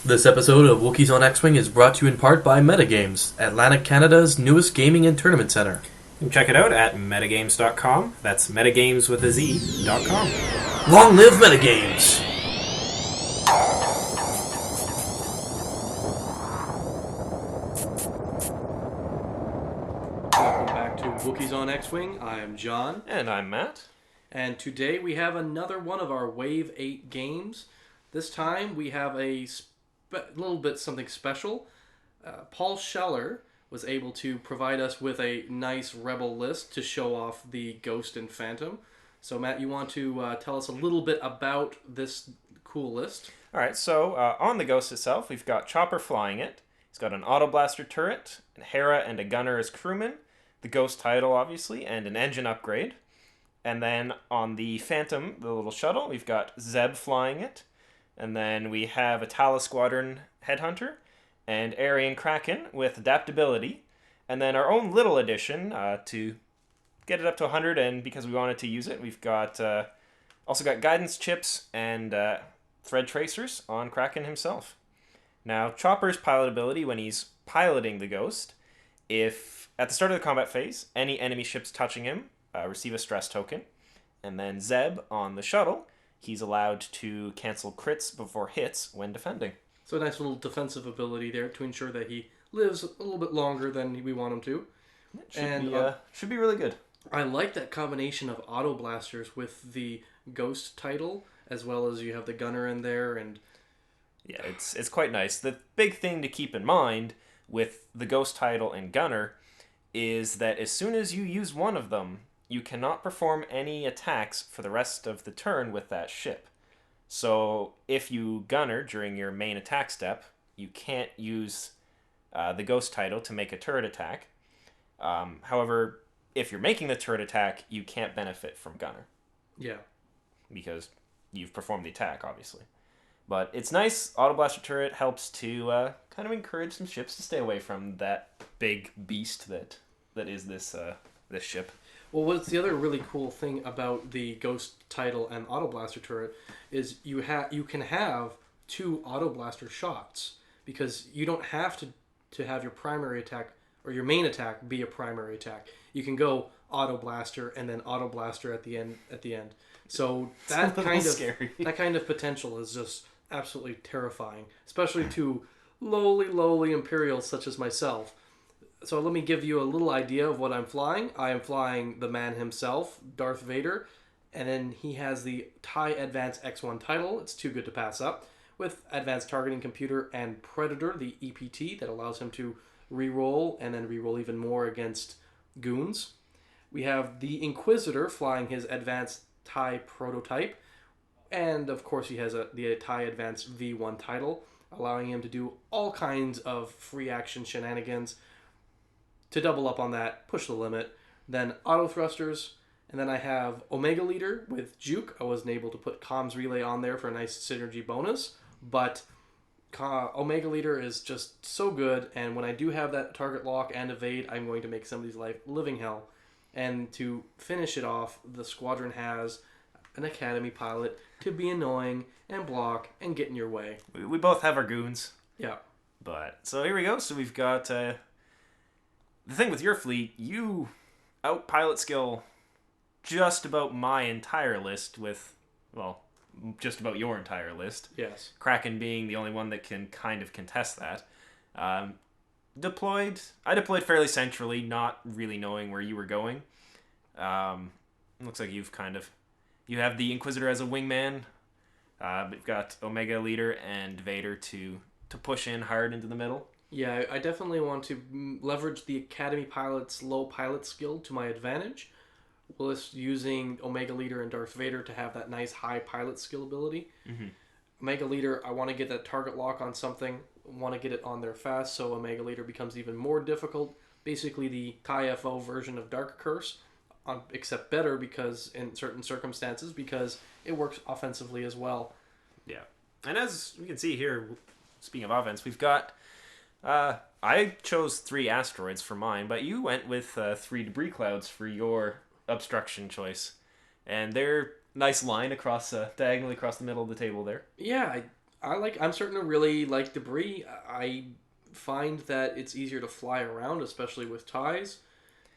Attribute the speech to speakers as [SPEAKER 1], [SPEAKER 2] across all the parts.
[SPEAKER 1] This episode of Wookies on X-Wing is brought to you in part by Metagames, Atlantic Canada's newest gaming and tournament center.
[SPEAKER 2] You can check it out at metagames.com. That's metagames with a Z.com.
[SPEAKER 1] Long live Metagames! Welcome back to Wookies on X-Wing. I am John.
[SPEAKER 2] And I'm Matt.
[SPEAKER 1] And today we have another one of our Wave 8 games. This time we have a little bit something special. Paul Schaller was able to provide us with a nice rebel list to show off the Ghost and Phantom. So Matt, you want to tell us a little bit about this cool list?
[SPEAKER 2] Alright, so on the Ghost itself, we've got Chopper flying it. He's got an Autoblaster turret, a Hera and a gunner as crewmen, the Ghost title obviously, and an engine upgrade. And then on the Phantom, the little shuttle, we've got Zeb flying it. And then we have a Tala Squadron Headhunter and Airen Cracken with Adaptability. And then our own little addition to get it up to 100, and because we wanted to use it, we've got also got guidance chips and thread tracers on Cracken himself. Now, Chopper's pilot ability when he's piloting the Ghost, if at the start of the combat phase, any enemy ships touching him receive a stress token. And then Zeb on the shuttle, he's allowed to cancel crits before hits when defending.
[SPEAKER 1] So a nice little defensive ability there to ensure that he lives a little bit longer than we want him to.
[SPEAKER 2] Should be really good.
[SPEAKER 1] I like that combination of Autoblasters with the Ghost title, as well as you have the gunner in there. And
[SPEAKER 2] yeah, it's quite nice. The big thing to keep in mind with the Ghost title and gunner is that as soon as you use one of them, you cannot perform any attacks for the rest of the turn with that ship. So if you gunner during your main attack step, you can't use the Ghost title to make a turret attack. However, if you're making the turret attack, you can't benefit from gunner.
[SPEAKER 1] Yeah.
[SPEAKER 2] Because you've performed the attack, obviously. But it's nice. Autoblaster turret helps to kind of encourage some ships to stay away from that big beast that is this ship.
[SPEAKER 1] Well, what's the other really cool thing about the Ghost title and Autoblaster turret is you can have two Autoblaster shots, because you don't have to have your primary attack or your main attack be a primary attack. You can go Autoblaster and then Autoblaster at the end. So that kind of potential is just absolutely terrifying, especially to lowly Imperials such as myself. So let me give you a little idea of what I'm flying. I am flying the man himself, Darth Vader, and then he has the TIE Advanced X1 title. It's too good to pass up, with Advanced Targeting Computer and Predator, the EPT, that allows him to reroll and then reroll even more against goons. We have the Inquisitor flying his Advanced TIE Prototype, and of course he has the TIE Advanced V1 title, allowing him to do all kinds of free action shenanigans. To double up on that, push the limit. Then auto thrusters, and then I have Omega Leader with Juke. I wasn't able to put comms relay on there for a nice synergy bonus, but Omega Leader is just so good, and when I do have that target lock and evade, I'm going to make somebody's life living hell. And to finish it off, the squadron has an Academy pilot to be annoying and block and get in your way.
[SPEAKER 2] We both have our goons.
[SPEAKER 1] Yeah.
[SPEAKER 2] But so here we go. So we've got the thing with your fleet, you out-pilot skill just about my entire list with, well, just about your entire list.
[SPEAKER 1] Yes.
[SPEAKER 2] Kraken being the only one that can kind of contest that. I deployed fairly centrally, not really knowing where you were going. Looks like you have the Inquisitor as a wingman. You've got Omega Leader and Vader to push in hard into the middle.
[SPEAKER 1] Yeah, I definitely want to leverage the Academy pilot's low pilot skill to my advantage, whilst using Omega Leader and Darth Vader to have that nice high pilot skill ability.
[SPEAKER 2] Mm-hmm.
[SPEAKER 1] Omega Leader, I want to get that target lock on something, want to get it on there fast, so Omega Leader becomes even more difficult. Basically the TIE-FO version of Dark Curse, except better because in certain circumstances, because it works offensively as well.
[SPEAKER 2] Yeah. And as we can see here, speaking of offense, we've got I chose 3 asteroids for mine, but you went with 3 debris clouds for your obstruction choice. And they're nice line across diagonally across the middle of the table there.
[SPEAKER 1] Yeah, I'm starting to really like debris. I find that it's easier to fly around, especially with ties.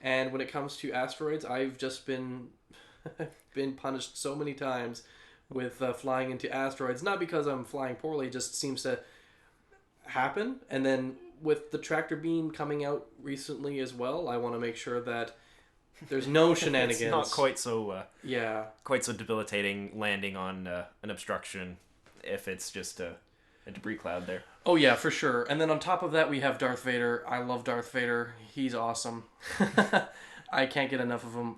[SPEAKER 1] And when it comes to asteroids, I've just been been punished so many times with flying into asteroids. Not because I'm flying poorly, it just seems to happen. And then with the tractor beam coming out recently as well, I want to make sure that there's no shenanigans.
[SPEAKER 2] It's not
[SPEAKER 1] Yeah.
[SPEAKER 2] quite so debilitating landing on an obstruction if it's just a debris cloud there.
[SPEAKER 1] Oh yeah, for sure. And then on top of that, we have Darth Vader. I love Darth Vader. He's awesome. I can't get enough of him.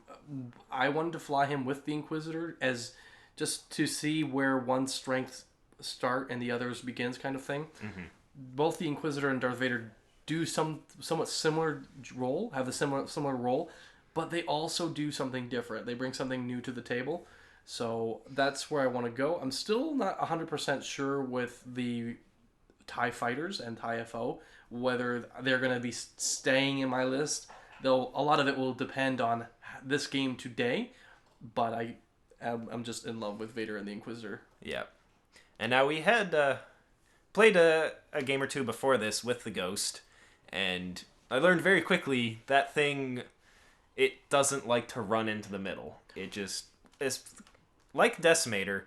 [SPEAKER 1] I wanted to fly him with the Inquisitor as just to see where one's strengths start and the other's begins, kind of thing.
[SPEAKER 2] Mm-hmm.
[SPEAKER 1] Both the Inquisitor and Darth Vader do somewhat similar role, have a similar role, but they also do something different. They bring something new to the table. So that's where I want to go. I'm still not 100% sure with the TIE fighters and TIE FO whether they're going to be staying in my list. Though a lot of it will depend on this game today, but I'm just in love with Vader and the Inquisitor.
[SPEAKER 2] Yeah. And now we had played a game or two before this with the Ghost, and I learned very quickly that thing, it doesn't like to run into the middle. It just is like Decimator.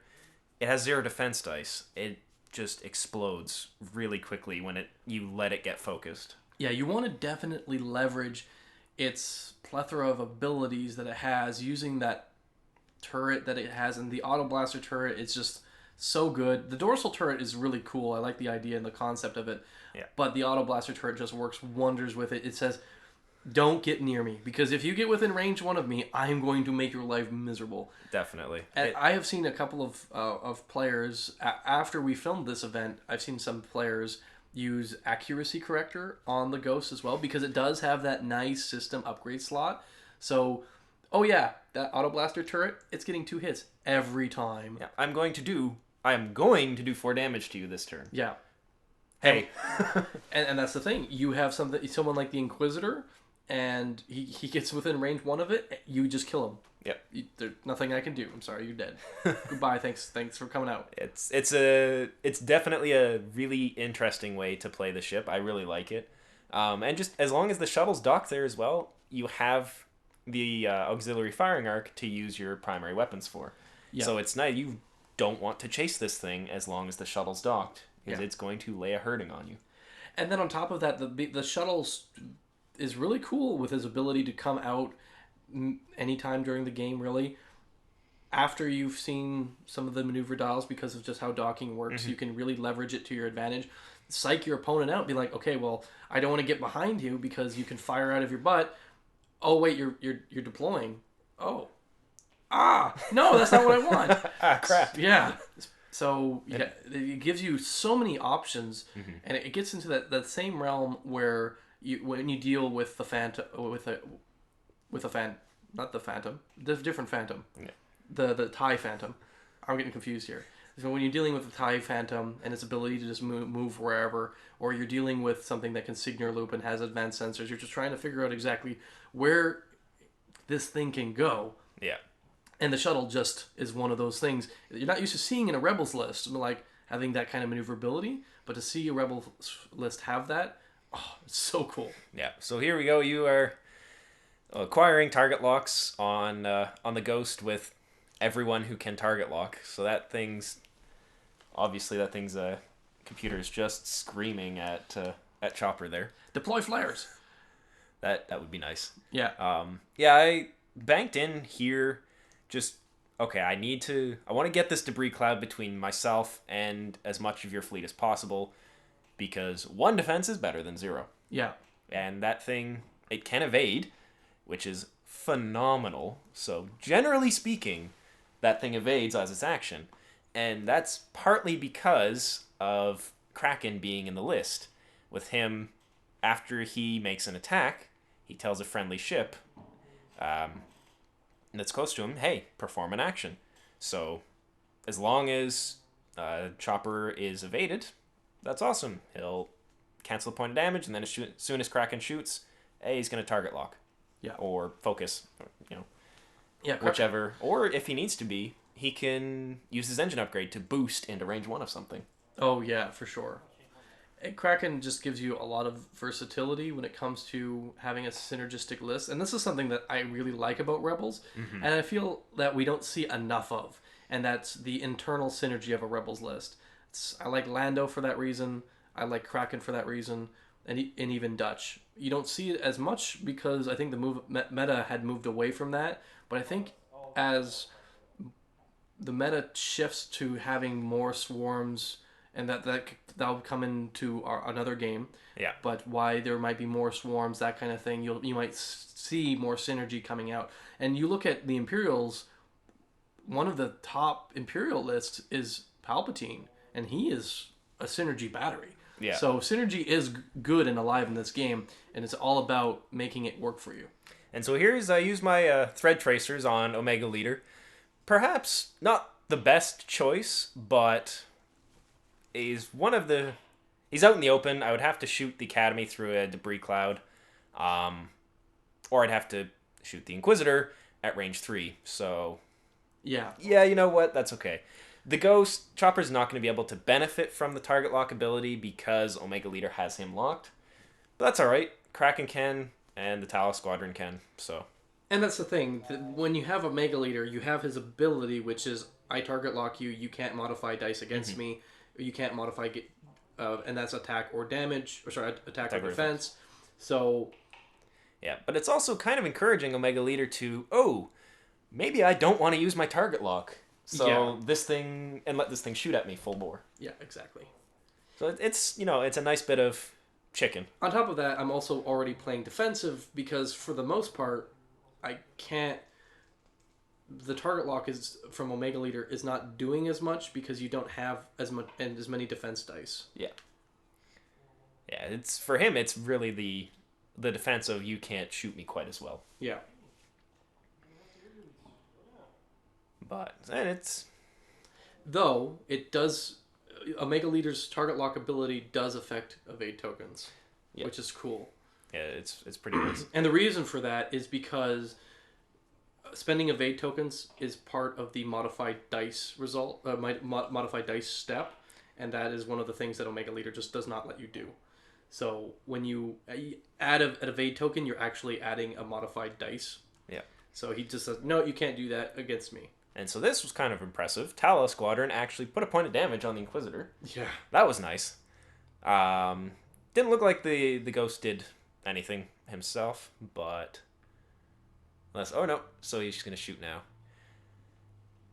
[SPEAKER 2] It has 0 defense dice. It just explodes really quickly when you let it get focused.
[SPEAKER 1] Yeah, you want to definitely leverage its plethora of abilities that it has using that turret that it has, and the Autoblaster turret is just so good. The dorsal turret is really cool. I like the idea and the concept of it.
[SPEAKER 2] Yeah.
[SPEAKER 1] But the Autoblaster turret just works wonders with it. It says, don't get near me, because if you get within range 1 of me, I'm going to make your life miserable.
[SPEAKER 2] Definitely.
[SPEAKER 1] And I have seen a couple of players, after we filmed this event, I've seen some players use accuracy corrector on the Ghost as well, because it does have that nice system upgrade slot. So, oh yeah, that Autoblaster turret, it's getting 2 hits every time.
[SPEAKER 2] Yeah, I am going to do 4 damage to you this turn.
[SPEAKER 1] Yeah.
[SPEAKER 2] Hey.
[SPEAKER 1] and that's the thing. You have someone like the Inquisitor, and he gets within range 1 of it, you just kill him.
[SPEAKER 2] Yep.
[SPEAKER 1] There's nothing I can do. I'm sorry, you're dead. Goodbye. Thanks for coming out.
[SPEAKER 2] It's definitely a really interesting way to play the ship. I really like it. And just as long as the shuttle's docked there as well, you have the auxiliary firing arc to use your primary weapons for. Yeah. So it's nice. You don't want to chase this thing as long as the shuttle's docked, because it's going to lay a hurting on you. And
[SPEAKER 1] then on top of that, the shuttle is really cool with his ability to come out anytime during the game, really. After you've seen some of the maneuver dials, because of just how docking works, you can really leverage it to your advantage. Psych your opponent out, be like, okay, well, I don't want to get behind you because you can fire out of your butt. Oh wait, you're deploying. Oh, no, that's not what I want.
[SPEAKER 2] Crap.
[SPEAKER 1] Yeah. So yeah, it gives you so many options, and it gets into that same realm where when you deal with the phantom not the phantom, the different phantom, the TIE phantom. I'm getting confused here. So when you're dealing with the TIE phantom and its ability to just move wherever, or you're dealing with something that can signal loop and has advanced sensors, you're just trying to figure out exactly where this thing can go.
[SPEAKER 2] Yeah.
[SPEAKER 1] And the shuttle just is one of those things you're not used to seeing in a Rebels list, like having that kind of maneuverability. But to see a Rebels list have that, it's so cool.
[SPEAKER 2] Yeah. So here we go. You are acquiring target locks on the Ghost with everyone who can target lock. So that thing's computer's just screaming at Chopper there.
[SPEAKER 1] Deploy flares.
[SPEAKER 2] That would be nice.
[SPEAKER 1] Yeah.
[SPEAKER 2] I banked in here. Just okay. I want to get this debris cloud between myself and as much of your fleet as possible, because 1 defense is better than 0.
[SPEAKER 1] Yeah.
[SPEAKER 2] And that thing, it can evade, which is phenomenal. So generally speaking, that thing evades as its action. And that's partly because of Kraken being in the list. With him, after he makes an attack, he tells a friendly ship that's close to him, hey, perform an action. So as long as Chopper is evaded, that's awesome. He'll cancel a point of damage, and then as soon as Kraken shoots, hey, he's going to target lock.
[SPEAKER 1] Yeah.
[SPEAKER 2] Or focus,
[SPEAKER 1] Yeah,
[SPEAKER 2] whichever. Or if he needs to be, he can use his engine upgrade to boost into range 1 of something.
[SPEAKER 1] Oh yeah, for sure. And Kraken just gives you a lot of versatility when it comes to having a synergistic list, and this is something that I really like about Rebels, and I feel that we don't see enough of, and that's the internal synergy of a Rebels list. I like Lando for that reason. I like Kraken for that reason, and even Dutch. You don't see it as much because I think meta had moved away from that, but I think as the meta shifts to having more swarms, and that'll come into another game.
[SPEAKER 2] Yeah.
[SPEAKER 1] But why there might be more swarms, that kind of thing, you might see more synergy coming out. And you look at the Imperials. One of the top Imperial lists is Palpatine, and he is a synergy battery.
[SPEAKER 2] Yeah.
[SPEAKER 1] So synergy is good and alive in this game, and it's all about making it work for you.
[SPEAKER 2] And so I use my thread tracers on Omega Leader. Perhaps not the best choice, but he's he's out in the open. I would have to shoot the Academy through a debris cloud, or I'd have to shoot the Inquisitor at range 3. So
[SPEAKER 1] Yeah.
[SPEAKER 2] yeah, you know what? That's okay. The Ghost Chopper's not going to be able to benefit from the target lock ability because Omega Leader has him locked. But that's alright. Kraken can, and the Talos Squadron can, so.
[SPEAKER 1] And that's the thing. When you have Omega Leader, you have his ability, which is I target lock you. You can't modify dice against me. You can't modify, and that's attack or damage. Or sorry, attack or defense. So.
[SPEAKER 2] Yeah, but it's also kind of encouraging Omega Leader to, maybe I don't want to use my target lock. So this thing, and let this thing shoot at me full bore.
[SPEAKER 1] Yeah, exactly.
[SPEAKER 2] So it's a nice bit of chicken.
[SPEAKER 1] On top of that, I'm also already playing defensive because for the most part, I can't. The target lock is from Omega Leader is not doing as much because you don't have as many defense dice.
[SPEAKER 2] Yeah. Yeah, it's for him. It's really the defense of you can't shoot me quite as well.
[SPEAKER 1] Yeah.
[SPEAKER 2] But and
[SPEAKER 1] though it does, Omega Leader's target lock ability does affect evade tokens, which is cool.
[SPEAKER 2] Yeah, it's pretty nice.
[SPEAKER 1] And the reason for that is because spending evade tokens is part of the modified dice result, modified dice step, and that is one of the things that Omega Leader just does not let you do. So when you add an evade token, you're actually adding a modified dice.
[SPEAKER 2] Yeah. So
[SPEAKER 1] he just says, no, you can't do that against me.
[SPEAKER 2] And so this was kind of impressive. Talos Squadron actually put a point of damage on the Inquisitor.
[SPEAKER 1] Yeah.
[SPEAKER 2] That was nice. Didn't look like the Ghost did anything himself, but oh no, so he's just gonna shoot now.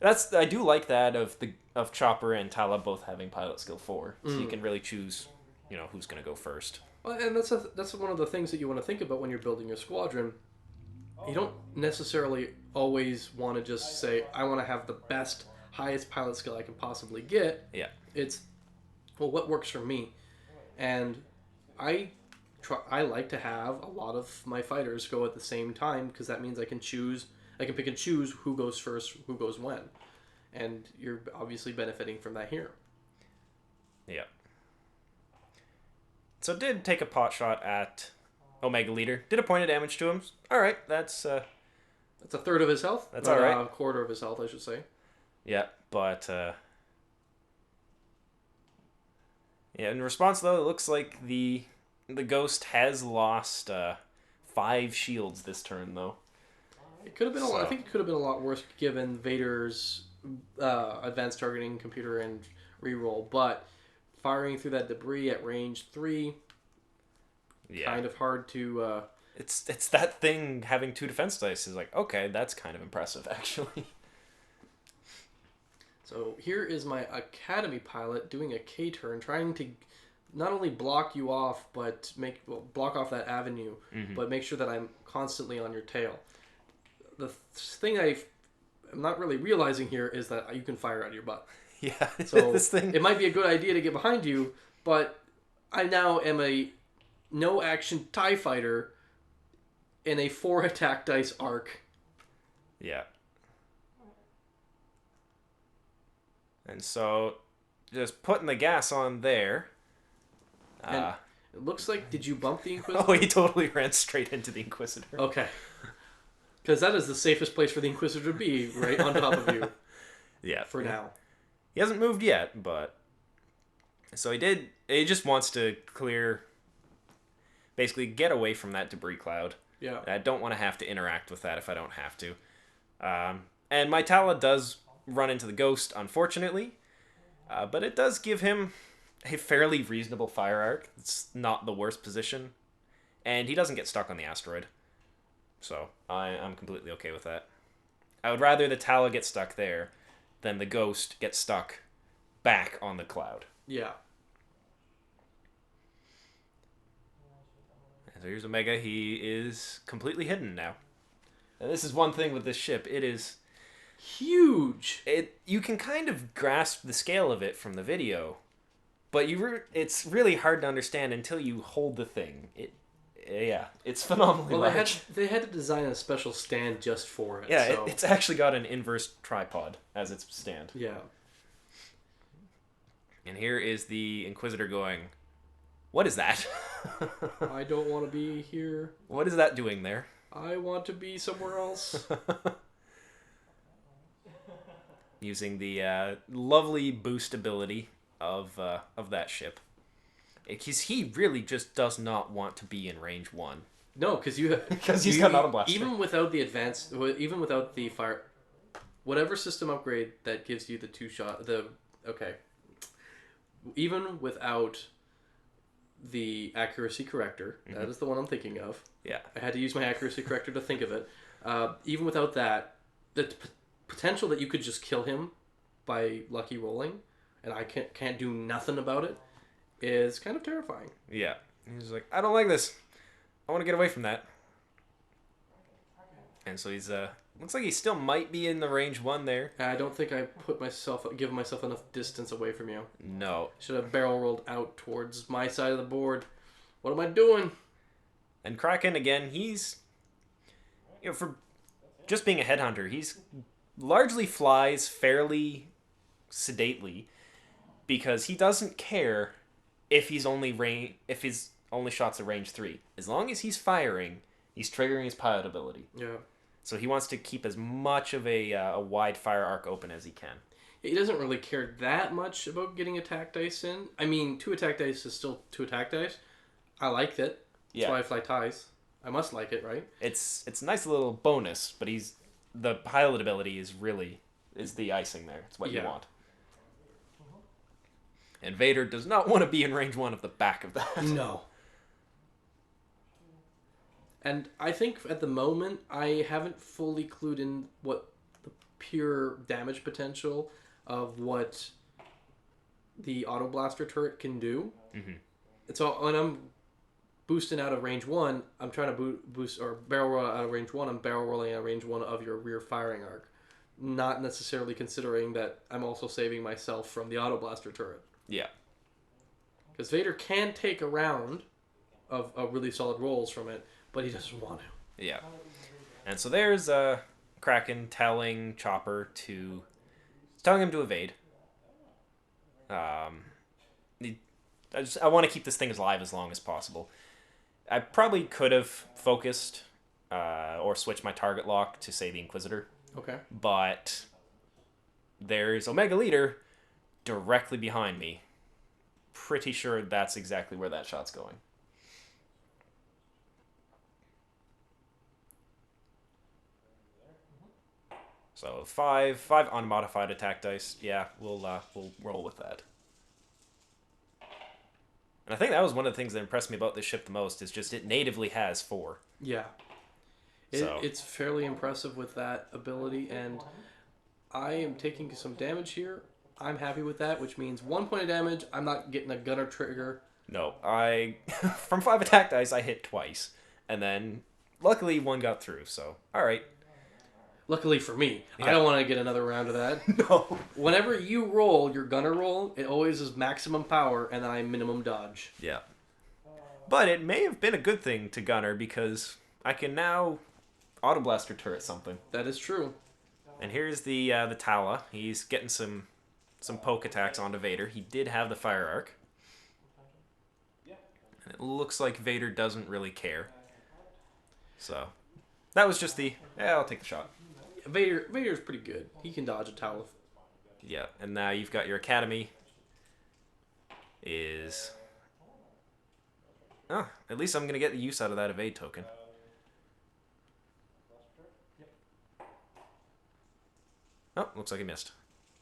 [SPEAKER 2] I do like that of Chopper and Tala both having pilot skill 4, so you can really choose, who's gonna go first.
[SPEAKER 1] Well, and that's one of the things that you want to think about when you're building your squadron. You don't necessarily always want to just say, I want to have the best, highest pilot skill I can possibly get.
[SPEAKER 2] Yeah.
[SPEAKER 1] It's, what works for me? And I like to have a lot of my fighters go at the same time because that means I can pick and choose who goes first, who goes when. And you're obviously benefiting from that here.
[SPEAKER 2] Yeah. So did take a pot shot at Omega Leader. Did a point of damage to him. All right, that's a
[SPEAKER 1] third of his health.
[SPEAKER 2] That's all right.
[SPEAKER 1] A quarter of his health, I should say.
[SPEAKER 2] Yeah, but in response though, it looks like the Ghost has lost 5 shields this turn though.
[SPEAKER 1] It could have been I think it could have been a lot worse given Vader's advanced targeting computer and reroll, but firing through that debris at range 3. Yeah. Kind of hard to.
[SPEAKER 2] It's that thing having 2 defense dice is like, okay, that's kind of impressive actually.
[SPEAKER 1] So here is my Academy pilot doing a K turn, trying to not only block you off, but block off that avenue, but make sure that I'm constantly on your tail. The thing I'm not really realizing here is that you can fire out of your butt.
[SPEAKER 2] Yeah.
[SPEAKER 1] So it might be a good idea to get behind you, but I now am a no action TIE fighter in a 4 attack dice arc.
[SPEAKER 2] Yeah. And so just putting the gas on there.
[SPEAKER 1] And it looks like, did you bump the Inquisitor?
[SPEAKER 2] Oh, he totally ran straight into the Inquisitor.
[SPEAKER 1] Okay. Because that is the safest place for the Inquisitor to be, right on top of you.
[SPEAKER 2] Yeah.
[SPEAKER 1] For now.
[SPEAKER 2] He hasn't moved yet, but So he just wants to basically get away from that debris cloud.
[SPEAKER 1] Yeah.
[SPEAKER 2] I don't want to have to interact with that if I don't have to. And my Tala does run into the Ghost, unfortunately. But it does give him a fairly reasonable fire arc. It's not the worst position. And he doesn't get stuck on the asteroid. So I'm completely okay with that. I would rather the Tala get stuck there than the Ghost get stuck back on the cloud.
[SPEAKER 1] Yeah.
[SPEAKER 2] So here's Omega. He is completely hidden now. And this is one thing with this ship. It is
[SPEAKER 1] huge.
[SPEAKER 2] You can kind of grasp the scale of it from the video, but it's really hard to understand until you hold the thing. It's phenomenally large.
[SPEAKER 1] They had to design a special stand just for it.
[SPEAKER 2] Yeah,
[SPEAKER 1] so.
[SPEAKER 2] It's actually got an inverse tripod as its stand.
[SPEAKER 1] Yeah.
[SPEAKER 2] And here is the Inquisitor going, "What is that?"
[SPEAKER 1] I don't want to be here.
[SPEAKER 2] What is that doing there?
[SPEAKER 1] I want to be somewhere else.
[SPEAKER 2] Using the lovely boost ability of that ship. Because he really just does not want to be in range 1.
[SPEAKER 1] No, because
[SPEAKER 2] he's got an Autoblaster.
[SPEAKER 1] Even without the fire, whatever system upgrade that gives you the 2-shot, even without the accuracy corrector, that is the one I'm thinking of.
[SPEAKER 2] Yeah,
[SPEAKER 1] I had to use my accuracy corrector to think of it. Even without that, the potential that you could just kill him by lucky rolling, and I can't do nothing about it, is kind of terrifying.
[SPEAKER 2] Yeah, he's like, I don't like this. I want to get away from that. And so he's looks like he still might be in the range 1 there.
[SPEAKER 1] I don't think I given myself enough distance away from you.
[SPEAKER 2] No.
[SPEAKER 1] Should have barrel rolled out towards my side of the board. What am I doing?
[SPEAKER 2] And Kraken, again, he's, for just being a headhunter, he's largely flies fairly sedately because he doesn't care if his only shots are range 3. As long as he's firing, he's triggering his pilot ability.
[SPEAKER 1] Yeah.
[SPEAKER 2] So he wants to keep as much of a wide fire arc open as he can.
[SPEAKER 1] He doesn't really care that much about getting attack dice in. I mean, 2 attack dice is still 2 attack dice. I liked it. That's why I fly ties. I must like it, right?
[SPEAKER 2] It's a nice little bonus, but the pilot ability is the icing there. It's what you want. And Vader does not want to be in range 1 of the back of that.
[SPEAKER 1] No. And I think at the moment, I haven't fully clued in what the pure damage potential of what the Autoblaster turret can do. Mm-hmm. So when I'm boosting out of range 1, I'm trying to boost or barrel roll out of range 1. I'm barrel rolling out of range 1 of your rear firing arc. Not necessarily considering that I'm also saving myself from the Autoblaster turret.
[SPEAKER 2] Yeah.
[SPEAKER 1] Because Vader can take a round of really solid rolls from it, but he doesn't want to.
[SPEAKER 2] Yeah. And so there's Kraken telling Chopper to evade. I want to keep this thing as live as long as possible. I probably could have focused or switched my target lock to, say, the Inquisitor.
[SPEAKER 1] Okay.
[SPEAKER 2] But there's Omega Leader directly behind me. Pretty sure that's exactly where that shot's going. So 5 unmodified attack dice. Yeah, we'll roll with that. And I think that was one of the things that impressed me about this ship the most, is just it natively has 4.
[SPEAKER 1] Yeah. It's fairly impressive with that ability, and I am taking some damage here. I'm happy with that, which means 1 point of damage. I'm not getting a gunner trigger.
[SPEAKER 2] No, from 5 attack dice, I hit twice. And then, luckily, 1 got through, so, alright.
[SPEAKER 1] Luckily for me. Yeah. I don't want to get another round of that.
[SPEAKER 2] No.
[SPEAKER 1] Whenever you roll your gunner roll, it always is maximum power, and then I minimum dodge.
[SPEAKER 2] Yeah. But it may have been a good thing to gunner, because I can now Autoblaster turret something.
[SPEAKER 1] That is true.
[SPEAKER 2] And here's the Tala. He's getting some poke attacks onto Vader. He did have the fire arc. And it looks like Vader doesn't really care. So, that was just I'll take the shot.
[SPEAKER 1] Vader's pretty good. He can dodge a Tala.
[SPEAKER 2] Yeah, and now you've got your Academy. is... Oh, at least I'm going to get the use out of that evade token. Oh, looks like I missed.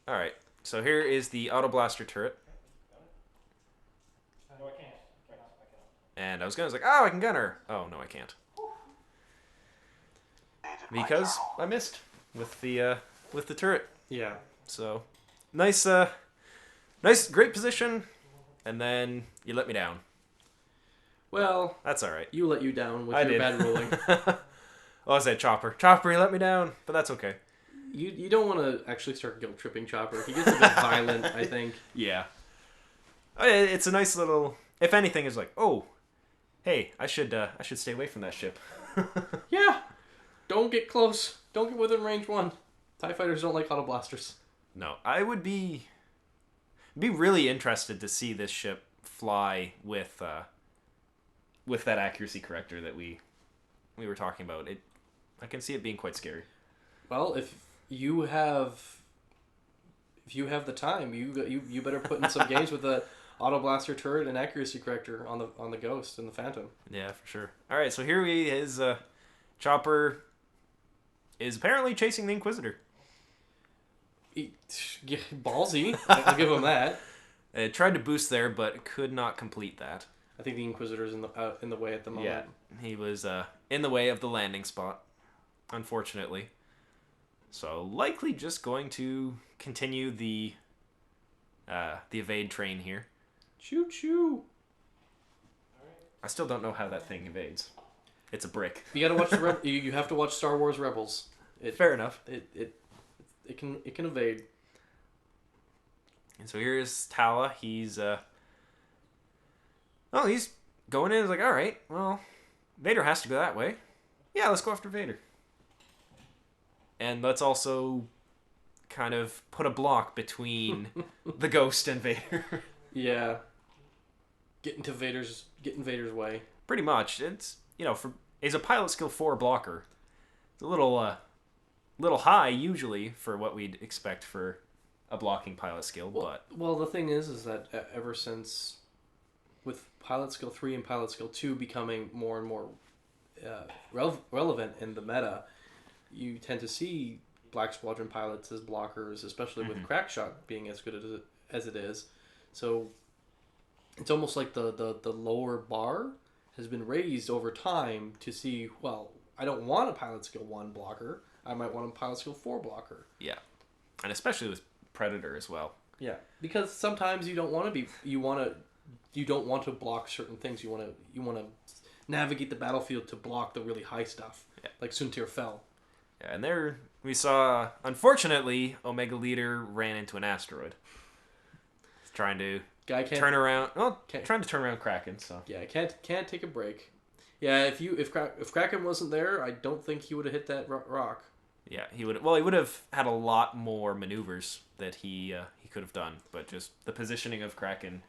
[SPEAKER 2] Alright, so here is the Autoblaster turret.
[SPEAKER 3] No, I can't.
[SPEAKER 2] And I was like, oh, I can gunner. Oh, no, I can't. Because I missed with the turret.
[SPEAKER 1] Yeah.
[SPEAKER 2] So, nice, great position, and then you let me down.
[SPEAKER 1] Well,
[SPEAKER 2] That's all right.
[SPEAKER 1] you let you down with
[SPEAKER 2] I
[SPEAKER 1] your
[SPEAKER 2] did.
[SPEAKER 1] bad ruling.
[SPEAKER 2] Oh, I said Chopper. Chopper, you let me down, but that's okay.
[SPEAKER 1] You don't want to actually start guilt tripping Chopper. He gets a bit violent, I think.
[SPEAKER 2] Yeah. It's a nice little. If anything, is like, oh, hey, I should stay away from that ship.
[SPEAKER 1] Yeah. Don't get close. Don't get within range 1. TIE fighters don't like autoblasters.
[SPEAKER 2] No, I would be really interested to see this ship fly with that accuracy corrector that we were talking about. I can see it being quite scary.
[SPEAKER 1] Well, if you have the time, you better put in some games with the autoblaster turret and accuracy corrector on the Ghost and the Phantom.
[SPEAKER 2] Yeah, for sure. All right, so here he is. Chopper is apparently chasing the Inquisitor.
[SPEAKER 1] Ballsy. I'll give him that.
[SPEAKER 2] It tried to boost there, but could not complete that.
[SPEAKER 1] I think the Inquisitor's in the way at the moment.
[SPEAKER 2] Yeah, he was in the way of the landing spot, unfortunately. So likely just going to continue the evade train here.
[SPEAKER 1] Choo choo.
[SPEAKER 2] I still don't know how that thing evades. It's a brick.
[SPEAKER 1] You gotta watch you have to watch Star Wars Rebels.
[SPEAKER 2] Fair enough.
[SPEAKER 1] It can evade.
[SPEAKER 2] And so here's Tala. He's he's going in. He's like, all right, well, Vader has to go that way. Yeah, let's go after Vader. And let's also kind of put a block between the Ghost and Vader.
[SPEAKER 1] Yeah. Getting Vader's way.
[SPEAKER 2] Pretty much. It's he's a pilot skill 4 blocker. It's a little high usually for what we'd expect for a blocking pilot skill,
[SPEAKER 1] well, the thing is that ever since with pilot skill 3 and pilot skill 2 becoming more and more relevant in the meta, you tend to see Black Squadron pilots as blockers, especially with Crackshot being as good as it is. So it's almost like the lower bar has been raised over time to see, well, I don't want a pilot skill 1 blocker. I might want a pilot skill 4 blocker.
[SPEAKER 2] Yeah. And especially with Predator as well.
[SPEAKER 1] Yeah, because sometimes you don't want to block certain things. You want to navigate the battlefield to block the really high stuff, like Suntir Fell.
[SPEAKER 2] Yeah, and there we saw, unfortunately, Omega Leader ran into an asteroid. He's trying to turn around Kraken. So
[SPEAKER 1] yeah, can't take a break. Yeah, if Kraken wasn't there, I don't think he would have hit that rock.
[SPEAKER 2] Yeah, he would have had a lot more maneuvers that he could have done, but just the positioning of Kraken,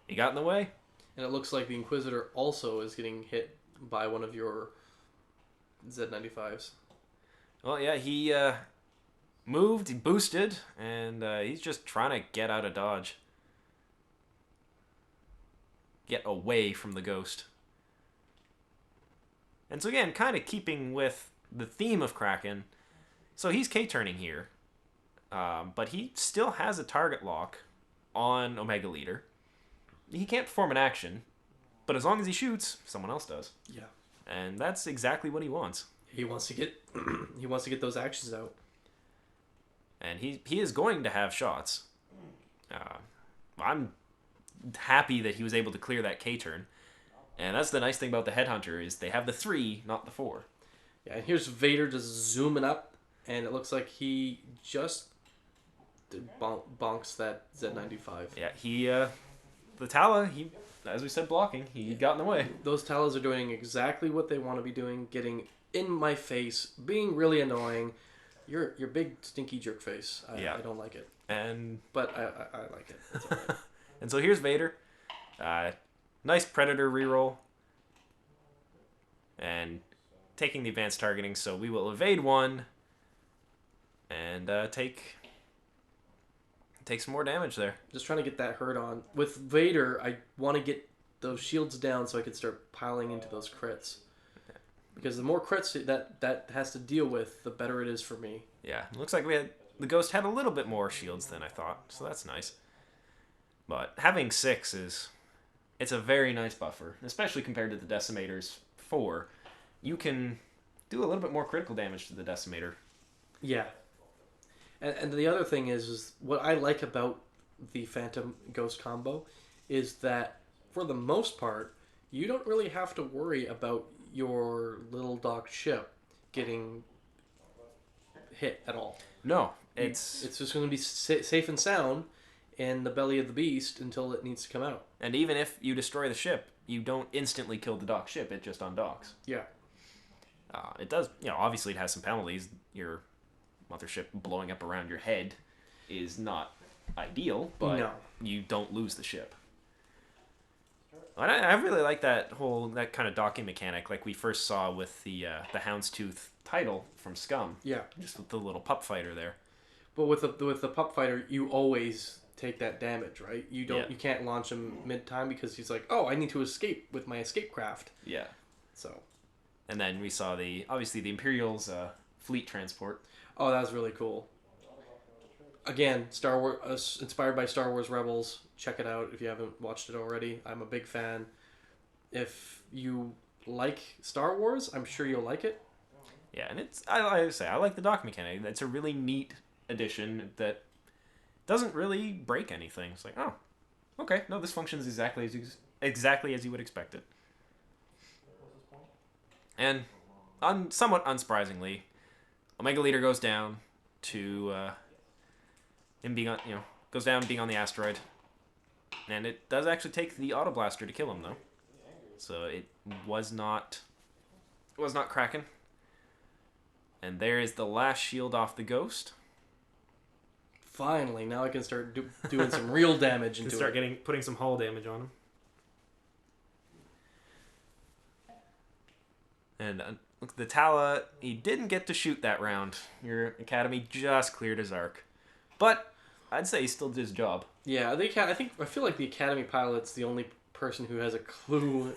[SPEAKER 2] he got in the way.
[SPEAKER 1] And it looks like the Inquisitor also is getting hit by one of your Z95s.
[SPEAKER 2] Well, yeah, he moved, he boosted, and he's just trying to get out of dodge. Get away from the Ghost. And so again, kind of keeping with the theme of Kraken, so he's K-turning here, but he still has a target lock on Omega Leader. He can't perform an action, but as long as he shoots, someone else does.
[SPEAKER 1] Yeah.
[SPEAKER 2] And that's exactly what he wants.
[SPEAKER 1] He wants to get those actions out.
[SPEAKER 2] And he is going to have shots. I'm happy that he was able to clear that K-turn. And that's the nice thing about the Headhunter is they have the 3, not the 4.
[SPEAKER 1] Yeah, and here's Vader just zooming up, and it looks like he just bonks that Z95.
[SPEAKER 2] Yeah, the Tala, as we said, blocking, he got in the way.
[SPEAKER 1] Those Talas are doing exactly what they want to be doing, getting in my face, being really annoying. You're big stinky jerk face. I don't like it. But I like it. It's all right.
[SPEAKER 2] And so here's Vader. Nice Predator reroll. And taking the advanced targeting, so we will evade 1 and take Take some more damage there.
[SPEAKER 1] Just trying to get that hurt on. With Vader, I want to get those shields down so I can start piling into those crits. Because the more crits that has to deal with, the better it is for me.
[SPEAKER 2] Yeah, looks like the Ghost had a little bit more shields than I thought, so that's nice. But having 6 it's a very nice buffer, especially compared to the Decimator's 4. You can do a little bit more critical damage to the Decimator.
[SPEAKER 1] Yeah. And the other thing is what I like about the Phantom Ghost combo is that for the most part, you don't really have to worry about your little docked ship getting hit at all.
[SPEAKER 2] No, it's
[SPEAKER 1] just going to be safe and sound in the belly of the beast until it needs to come out.
[SPEAKER 2] And even if you destroy the ship, you don't instantly kill the docked ship, it just undocks.
[SPEAKER 1] Yeah.
[SPEAKER 2] It does, obviously it has some penalties. Your mothership blowing up around your head is not ideal, but
[SPEAKER 1] no.
[SPEAKER 2] You don't lose the ship. And I really like that kind of docking mechanic, like we first saw with the Houndstooth title from Scum.
[SPEAKER 1] Yeah.
[SPEAKER 2] Just with the little pup fighter there.
[SPEAKER 1] But with the pup fighter, you always take that damage, right? You can't launch him mid-time because he's like, oh, I need to escape with my escape craft.
[SPEAKER 2] Yeah.
[SPEAKER 1] So. And
[SPEAKER 2] then we saw obviously the Imperial's fleet transport.
[SPEAKER 1] Oh, that was really cool. Again, Star Wars, inspired by Star Wars Rebels. Check it out if you haven't watched it already. I'm a big fan. If you like Star Wars, I'm sure you'll like it.
[SPEAKER 2] Yeah, and I like the dock mechanic. It's a really neat addition that doesn't really break anything. It's like, oh, okay, no, this functions exactly as you would expect it. And somewhat unsurprisingly, Omega Leader goes down to him being on, goes down being on the asteroid, and it does actually take the Autoblaster to kill him though. So it was not cracken. And there is the last shield off the Ghost.
[SPEAKER 1] Finally, now I can start doing some real damage into
[SPEAKER 2] it. Putting some hull damage on him. And look, the Tala, he didn't get to shoot that round. Your Academy just cleared his arc. But I'd say he still did his job.
[SPEAKER 1] Yeah, I feel like the Academy pilot's the only person who has a clue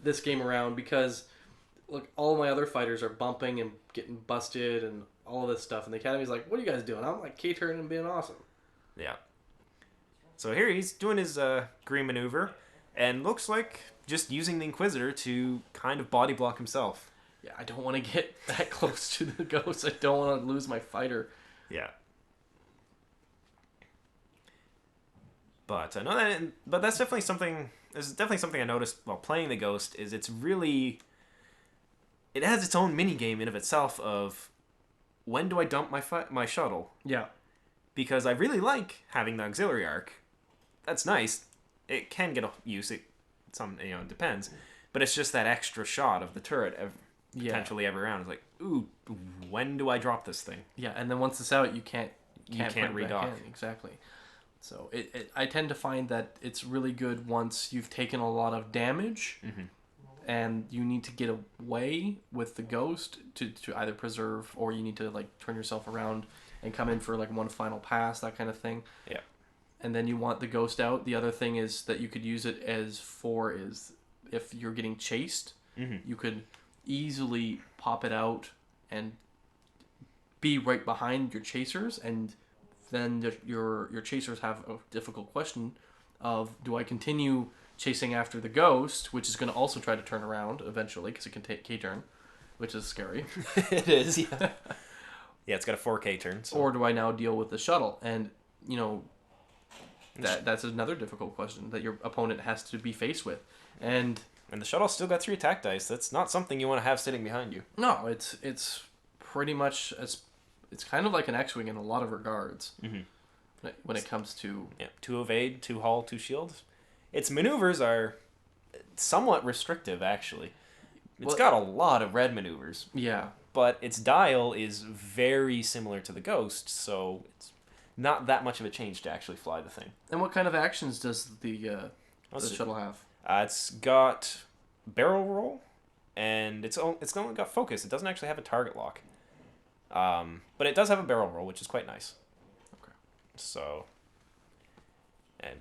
[SPEAKER 1] this game around, because look, all my other fighters are bumping and getting busted and all of this stuff, and the Academy's like, what are you guys doing? I'm like K-turning and being awesome.
[SPEAKER 2] Yeah. So here he's doing his green maneuver, and looks like just using the Inquisitor to kind of body block himself.
[SPEAKER 1] Yeah, I don't want to get that close to the Ghost. I don't want to lose my fighter.
[SPEAKER 2] Yeah. But but that's definitely something. There's definitely something I noticed while playing the Ghost is it has its own mini game in of itself of when do I dump my shuttle?
[SPEAKER 1] Yeah.
[SPEAKER 2] Because I really like having the auxiliary arc. That's nice. It can get a use. It depends. But it's just that extra shot of the turret potentially every round. It's like, ooh, when do I drop this thing?
[SPEAKER 1] Yeah, and then once it's out, you can't
[SPEAKER 2] redock.
[SPEAKER 1] Exactly. So I tend to find that it's really good once you've taken a lot of damage, and you need to get away with the Ghost to either preserve, or you need to like turn yourself around and come in for like one final pass, that kind of thing.
[SPEAKER 2] Yeah.
[SPEAKER 1] And then you want the Ghost out. The other thing is that you could use it is if you're getting chased, you could easily pop it out and be right behind your chasers, and then your chasers have a difficult question of, do I continue chasing after the Ghost, which is going to also try to turn around eventually because it can take K-turn, which is scary.
[SPEAKER 2] It is, yeah. Yeah, it's got a 4K turn. So.
[SPEAKER 1] Or do I now deal with the shuttle? And, that's another difficult question that your opponent has to be faced with. And
[SPEAKER 2] the shuttle's still got 3 attack dice. That's not something you want to have sitting behind you.
[SPEAKER 1] No, it's pretty much it's kind of like an X-wing in a lot of regards. When it comes to
[SPEAKER 2] 2 evade, 2 hull, 2 shield. Its maneuvers are somewhat restrictive, actually. It's got a lot of red maneuvers.
[SPEAKER 1] Yeah.
[SPEAKER 2] But its dial is very similar to the Ghost, so it's not that much of a change to actually fly the thing.
[SPEAKER 1] And what kind of actions does the shuttle have?
[SPEAKER 2] It's got barrel roll, and it's only got focus. It doesn't actually have a target lock. But it does have a barrel roll, which is quite nice.
[SPEAKER 1] Okay.
[SPEAKER 2] So,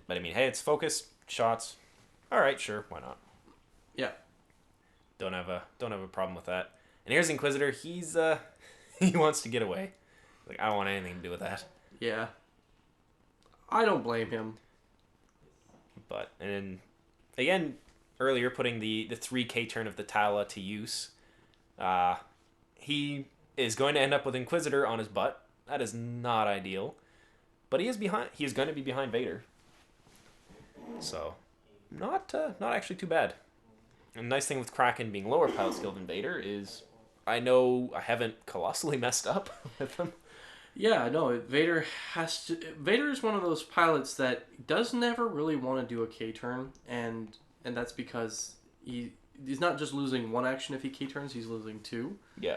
[SPEAKER 2] but I mean, hey, it's focus shots. All right, sure, why not?
[SPEAKER 1] Yeah.
[SPEAKER 2] Don't have a problem with that. And here's Inquisitor. He's he wants to get away. Like, I don't want anything to do with that.
[SPEAKER 1] Yeah. I don't blame him.
[SPEAKER 2] But and again, earlier putting the 3K turn of the Tala to use, he is going to end up with Inquisitor on his butt. That is not ideal. But he is behind. He is going to be behind Vader. So, not actually too bad. And the nice thing with Kraken being lower pilot skill than Vader is, I know I haven't colossally messed up with him.
[SPEAKER 1] Yeah, no, Vader has to. Vader is one of those pilots that does never really want to do a K turn, and that's because he's not just losing one action if he K turns, he's losing two.
[SPEAKER 2] Yeah.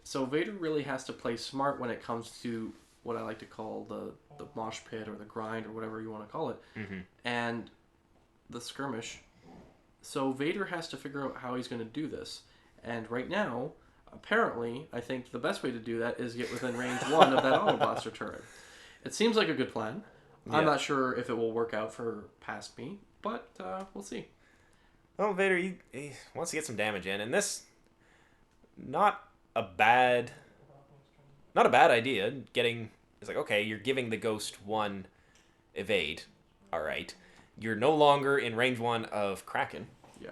[SPEAKER 1] So Vader really has to play smart when it comes to what I like to call the mosh pit or the grind or whatever you want to call it, and the skirmish. So Vader has to figure out how he's going to do this, and right now, apparently, I think the best way to do that is get within range 1 of that Autoblaster turret. It seems like a good plan. Yeah. I'm not sure if it will work out for past me, but we'll see.
[SPEAKER 2] Well, Vader, he wants to get some damage in, and this, not a bad idea. It's like, okay, you're giving the Ghost 1 evade. All right. You're no longer in range 1 of Kraken.
[SPEAKER 1] Yeah.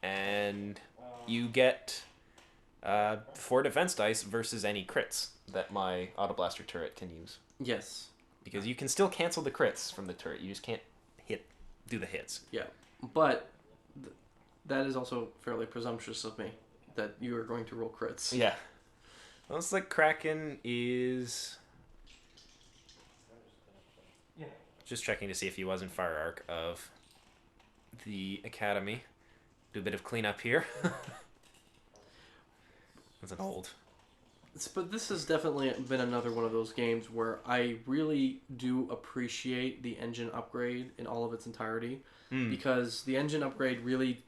[SPEAKER 2] And you get 4 defense dice versus any crits that my Autoblaster turret can use.
[SPEAKER 1] Yes.
[SPEAKER 2] Because you can still cancel the crits from the turret. You just can't do the hits.
[SPEAKER 1] Yeah. But that is also fairly presumptuous of me, that you are going to roll crits.
[SPEAKER 2] Yeah. Well, it's like Kraken is... Just checking to see if he was in Fire Arc of the Academy. Do a bit of cleanup here. That's an old.
[SPEAKER 1] But this has definitely been another one of those games where I really do appreciate the engine upgrade in all of its entirety. Because the engine upgrade really,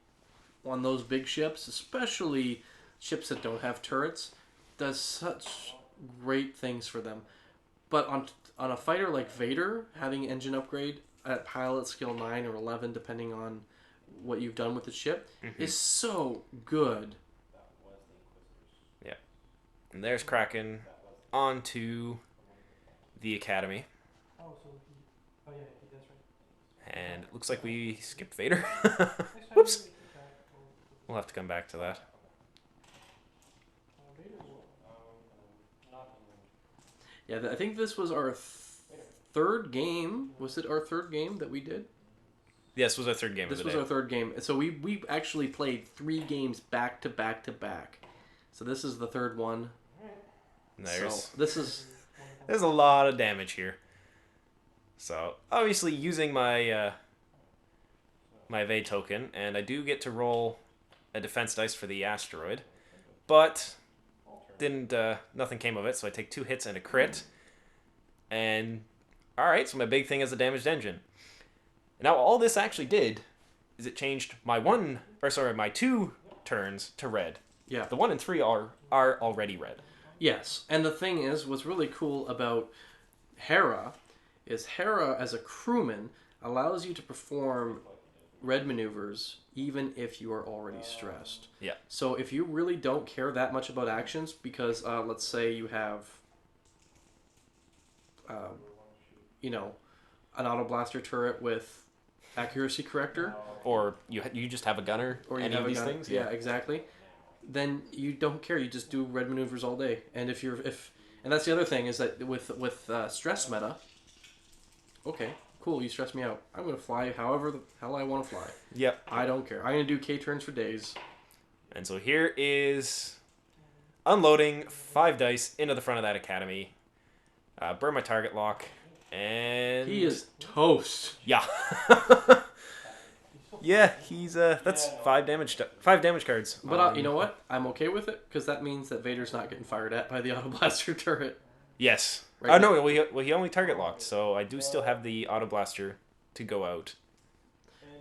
[SPEAKER 1] on those big ships, especially ships that don't have turrets, does such great things for them. But on a fighter like Vader, having engine upgrade at pilot skill 9 or 11, depending on what you've done with the ship, is so good.
[SPEAKER 2] Yeah. And there's Kraken on to the Academy. And it looks like we skipped Vader. Whoops. We'll have to come back to that.
[SPEAKER 1] Yeah, I think this was our third game. Was it our third game that we did?
[SPEAKER 2] Yes, this was our third game
[SPEAKER 1] This
[SPEAKER 2] of the
[SPEAKER 1] was
[SPEAKER 2] day.
[SPEAKER 1] our third game. So we actually played 3 games back to back to back. So this is the third one. There's
[SPEAKER 2] a lot of damage here. So obviously using my my evade token, and I do get to roll a defense dice for the asteroid, but nothing came of it. So I take 2 hits and a crit, and all right. So my big thing is a damaged engine. Now all this actually did is it changed my 2 turns to red.
[SPEAKER 1] Yeah.
[SPEAKER 2] The 1 and 3 are already red.
[SPEAKER 1] Yes, and the thing is, what's really cool about Hera is Hera as a crewman allows you to perform red maneuvers even if you are already stressed.
[SPEAKER 2] Yeah.
[SPEAKER 1] So if you really don't care that much about actions, because let's say you have, an Autoblaster turret with accuracy corrector,
[SPEAKER 2] or you just have a gunner,
[SPEAKER 1] or you
[SPEAKER 2] any
[SPEAKER 1] have
[SPEAKER 2] of these
[SPEAKER 1] gunner.
[SPEAKER 2] things.
[SPEAKER 1] Yeah, exactly. Then you don't care. You just do red maneuvers all day. And and that's the other thing is that with stress meta. Okay, cool. You stress me out. I'm gonna fly however the hell I want to fly.
[SPEAKER 2] Yep.
[SPEAKER 1] I don't care. I'm gonna do K turns for days.
[SPEAKER 2] And so here is unloading 5 dice into the front of that Academy. Burn my target lock, and
[SPEAKER 1] He is toast.
[SPEAKER 2] Yeah. Yeah, he's that's 5 damage cards.
[SPEAKER 1] But you know what? I'm okay with it because that means that Vader's not getting fired at by the Autoblaster turret.
[SPEAKER 2] Yes.
[SPEAKER 1] Right
[SPEAKER 2] No, he only target locked, so I do still have the Autoblaster to go out.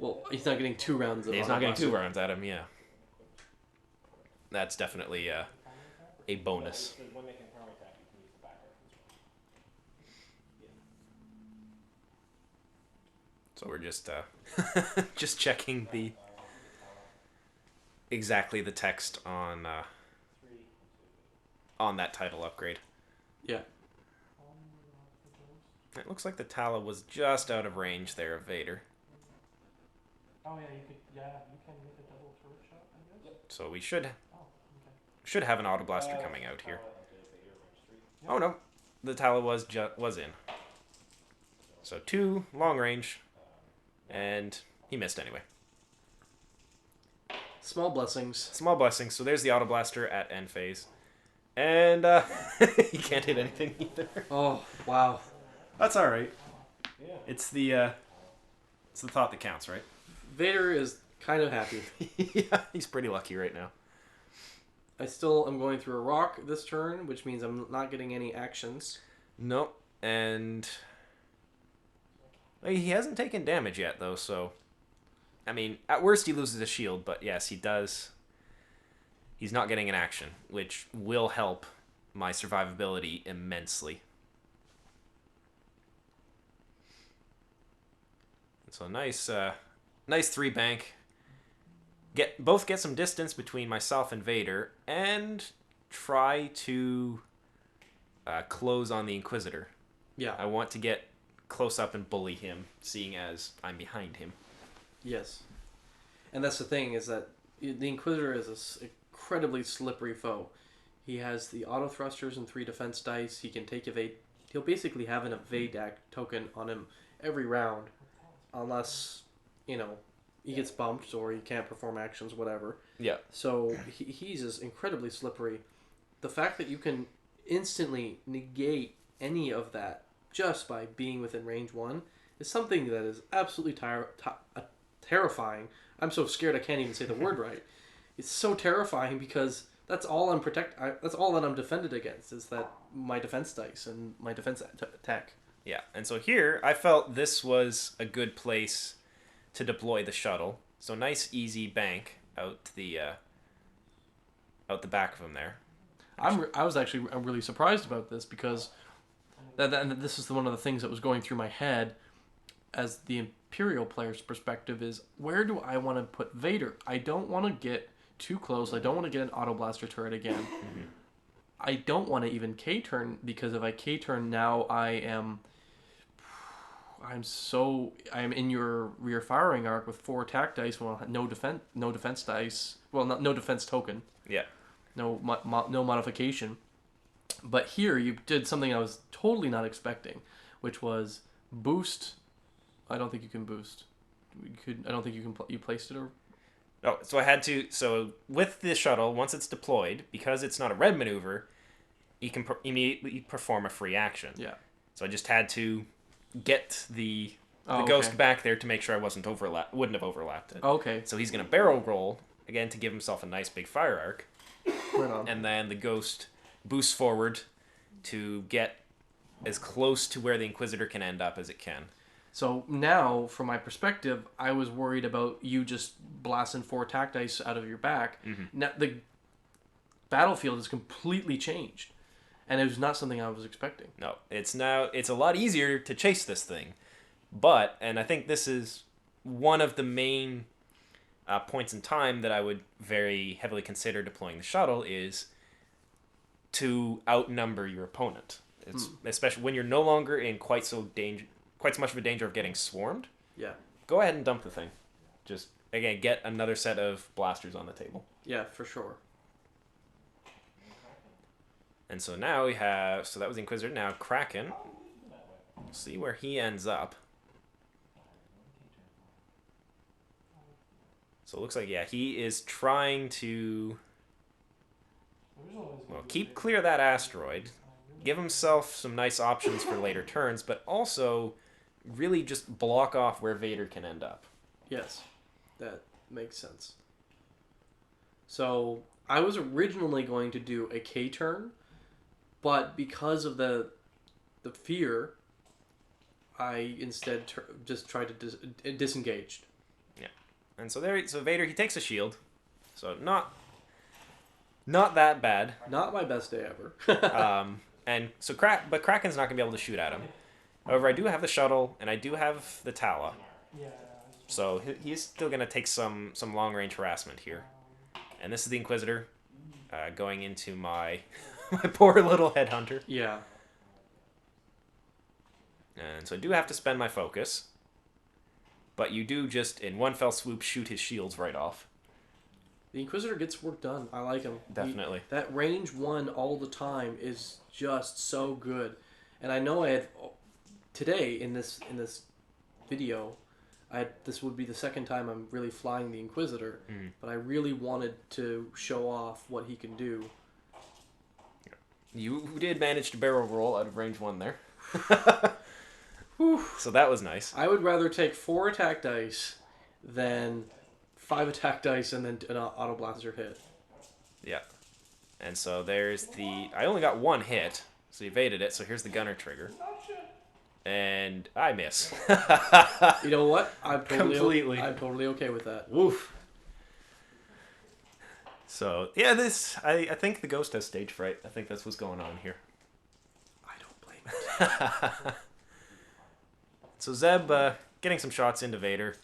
[SPEAKER 1] Well, he's not getting 2 rounds of
[SPEAKER 2] He's
[SPEAKER 1] Autoblaster.
[SPEAKER 2] not getting 2 rounds at him, yeah. That's definitely a bonus. So we're just just checking exactly the text on that title upgrade.
[SPEAKER 1] Yeah.
[SPEAKER 2] It looks like the Tala was just out of range there of Vader.
[SPEAKER 1] Oh yeah, you can make a double turret shot, I guess.
[SPEAKER 2] So we should have an Autoblaster coming out here. Oh no, the Tala was in. So 2 long range, and he missed anyway.
[SPEAKER 1] Small blessings.
[SPEAKER 2] Small blessings. So there's the Autoblaster at end phase. And he can't hit anything either.
[SPEAKER 1] Oh, wow.
[SPEAKER 2] That's alright. It's the thought that counts, right?
[SPEAKER 1] Vader is kind of happy.
[SPEAKER 2] Yeah, he's pretty lucky right now.
[SPEAKER 1] I still am going through a rock this turn, which means I'm not getting any actions.
[SPEAKER 2] Nope. And he hasn't taken damage yet, though, so... I mean, at worst he loses a shield, but yes, he does. He's not getting an action, which will help my survivability immensely. So nice 3 bank. Get some distance between myself and Vader, and try to close on the Inquisitor.
[SPEAKER 1] Yeah.
[SPEAKER 2] I want to get close up and bully him, seeing as I'm behind him.
[SPEAKER 1] Yes. And that's the thing, is that the Inquisitor is an incredibly slippery foe. He has the auto thrusters and 3 defense dice. He can take evade. He'll basically have an evade token on him every round, unless, he gets bumped or he can't perform actions, whatever.
[SPEAKER 2] Yeah.
[SPEAKER 1] So he's just incredibly slippery. The fact that you can instantly negate any of that just by being within range 1 is something that is absolutely terrifying. I'm so scared I can't even say the word right. It's so terrifying because that's all I'm that's all that I'm defended against, is that my defense dice and my defense attack.
[SPEAKER 2] Yeah, and so here I felt this was a good place to deploy the shuttle. So nice easy bank out the back of him there.
[SPEAKER 1] I'm really surprised about this, because this is one of the things that was going through my head as the Imperial player's perspective, is where do I want to put Vader? I don't want to get too close. I don't want to get an Autoblaster turret again. Mm-hmm. I don't want to even K-turn, because if I K-turn now, I'm in your rear firing arc with 4 attack dice, well, no defense dice, well, no defense token.
[SPEAKER 2] Yeah.
[SPEAKER 1] No modification. But here you did something I was totally not expecting, which was boost. I don't think you can boost. I don't think you can. You placed it or.
[SPEAKER 2] Oh, so I had to. So with the shuttle, once it's deployed, because it's not a red maneuver, you can immediately perform a free action.
[SPEAKER 1] Yeah.
[SPEAKER 2] So I just had to get the ghost back there to make sure I wouldn't have overlapped it.
[SPEAKER 1] Okay.
[SPEAKER 2] So he's gonna barrel roll again to give himself a nice big fire arc.
[SPEAKER 1] Right on.
[SPEAKER 2] And then the ghost boosts forward to get as close to where the Inquisitor can end up as it can.
[SPEAKER 1] So now, from my perspective, I was worried about you just blasting 4 attack dice out of your back. Mm-hmm. Now the battlefield has completely changed, and it was not something I was expecting.
[SPEAKER 2] No, it's a lot easier to chase this thing, and I think this is one of the main points in time that I would very heavily consider deploying the shuttle, is to outnumber your opponent. It's especially when you're no longer in quite so much of a danger of getting swarmed.
[SPEAKER 1] Yeah.
[SPEAKER 2] Go ahead and dump the thing. Just, again, get another set of blasters on the table.
[SPEAKER 1] Yeah, for sure.
[SPEAKER 2] And so now we have... So that was the Inquisitor. Now Kraken. We'll see where he ends up. So it looks like, yeah, he is trying to... Well, keep clear of that asteroid. Give himself some nice options for later turns, but also really just block off where Vader can end up.
[SPEAKER 1] Yes, that makes sense. So I was originally going to do a K-turn, but because of the fear, I instead just tried to disengage.
[SPEAKER 2] Yeah, and so Vader, he takes a shield, so not that bad.
[SPEAKER 1] Not my best day ever.
[SPEAKER 2] And so but Kraken's not gonna be able to shoot at him. However, I do have the shuttle and I do have the Tala, So he's still going to take some long-range harassment here. And this is the Inquisitor going into my my poor little headhunter.
[SPEAKER 1] Yeah.
[SPEAKER 2] And so I do have to spend my focus. But you do just, in one fell swoop, shoot his shields right off.
[SPEAKER 1] The Inquisitor gets work done. I like him.
[SPEAKER 2] Definitely.
[SPEAKER 1] That range 1 all the time is just so good. And I know I had... Today, in this video, this would be the second time I'm really flying the Inquisitor.
[SPEAKER 2] Mm-hmm.
[SPEAKER 1] But I really wanted to show off what he can do.
[SPEAKER 2] You did manage to barrel roll out of range 1 there. So that was nice.
[SPEAKER 1] I would rather take 4 attack dice than 5 attack dice and then an Autoblaster hit.
[SPEAKER 2] Yeah. And so there's the... I only got 1 hit, so he evaded it, so here's the gunner trigger. And I miss.
[SPEAKER 1] You know what? I'm
[SPEAKER 2] Completely.
[SPEAKER 1] I'm totally okay with that.
[SPEAKER 2] Woof. So, yeah, I think the Ghost has stage fright. I think that's what's going on here.
[SPEAKER 1] I don't blame it.
[SPEAKER 2] So Zeb, getting some shots into Vader,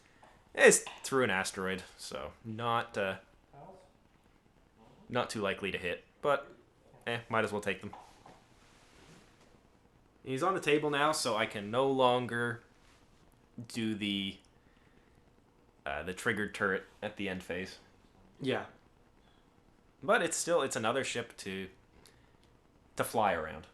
[SPEAKER 2] is through an asteroid, so not too likely to hit, but might as well take them. He's on the table now, so I can no longer do the triggered turret at the end phase.
[SPEAKER 1] Yeah.
[SPEAKER 2] But it's another ship to fly around.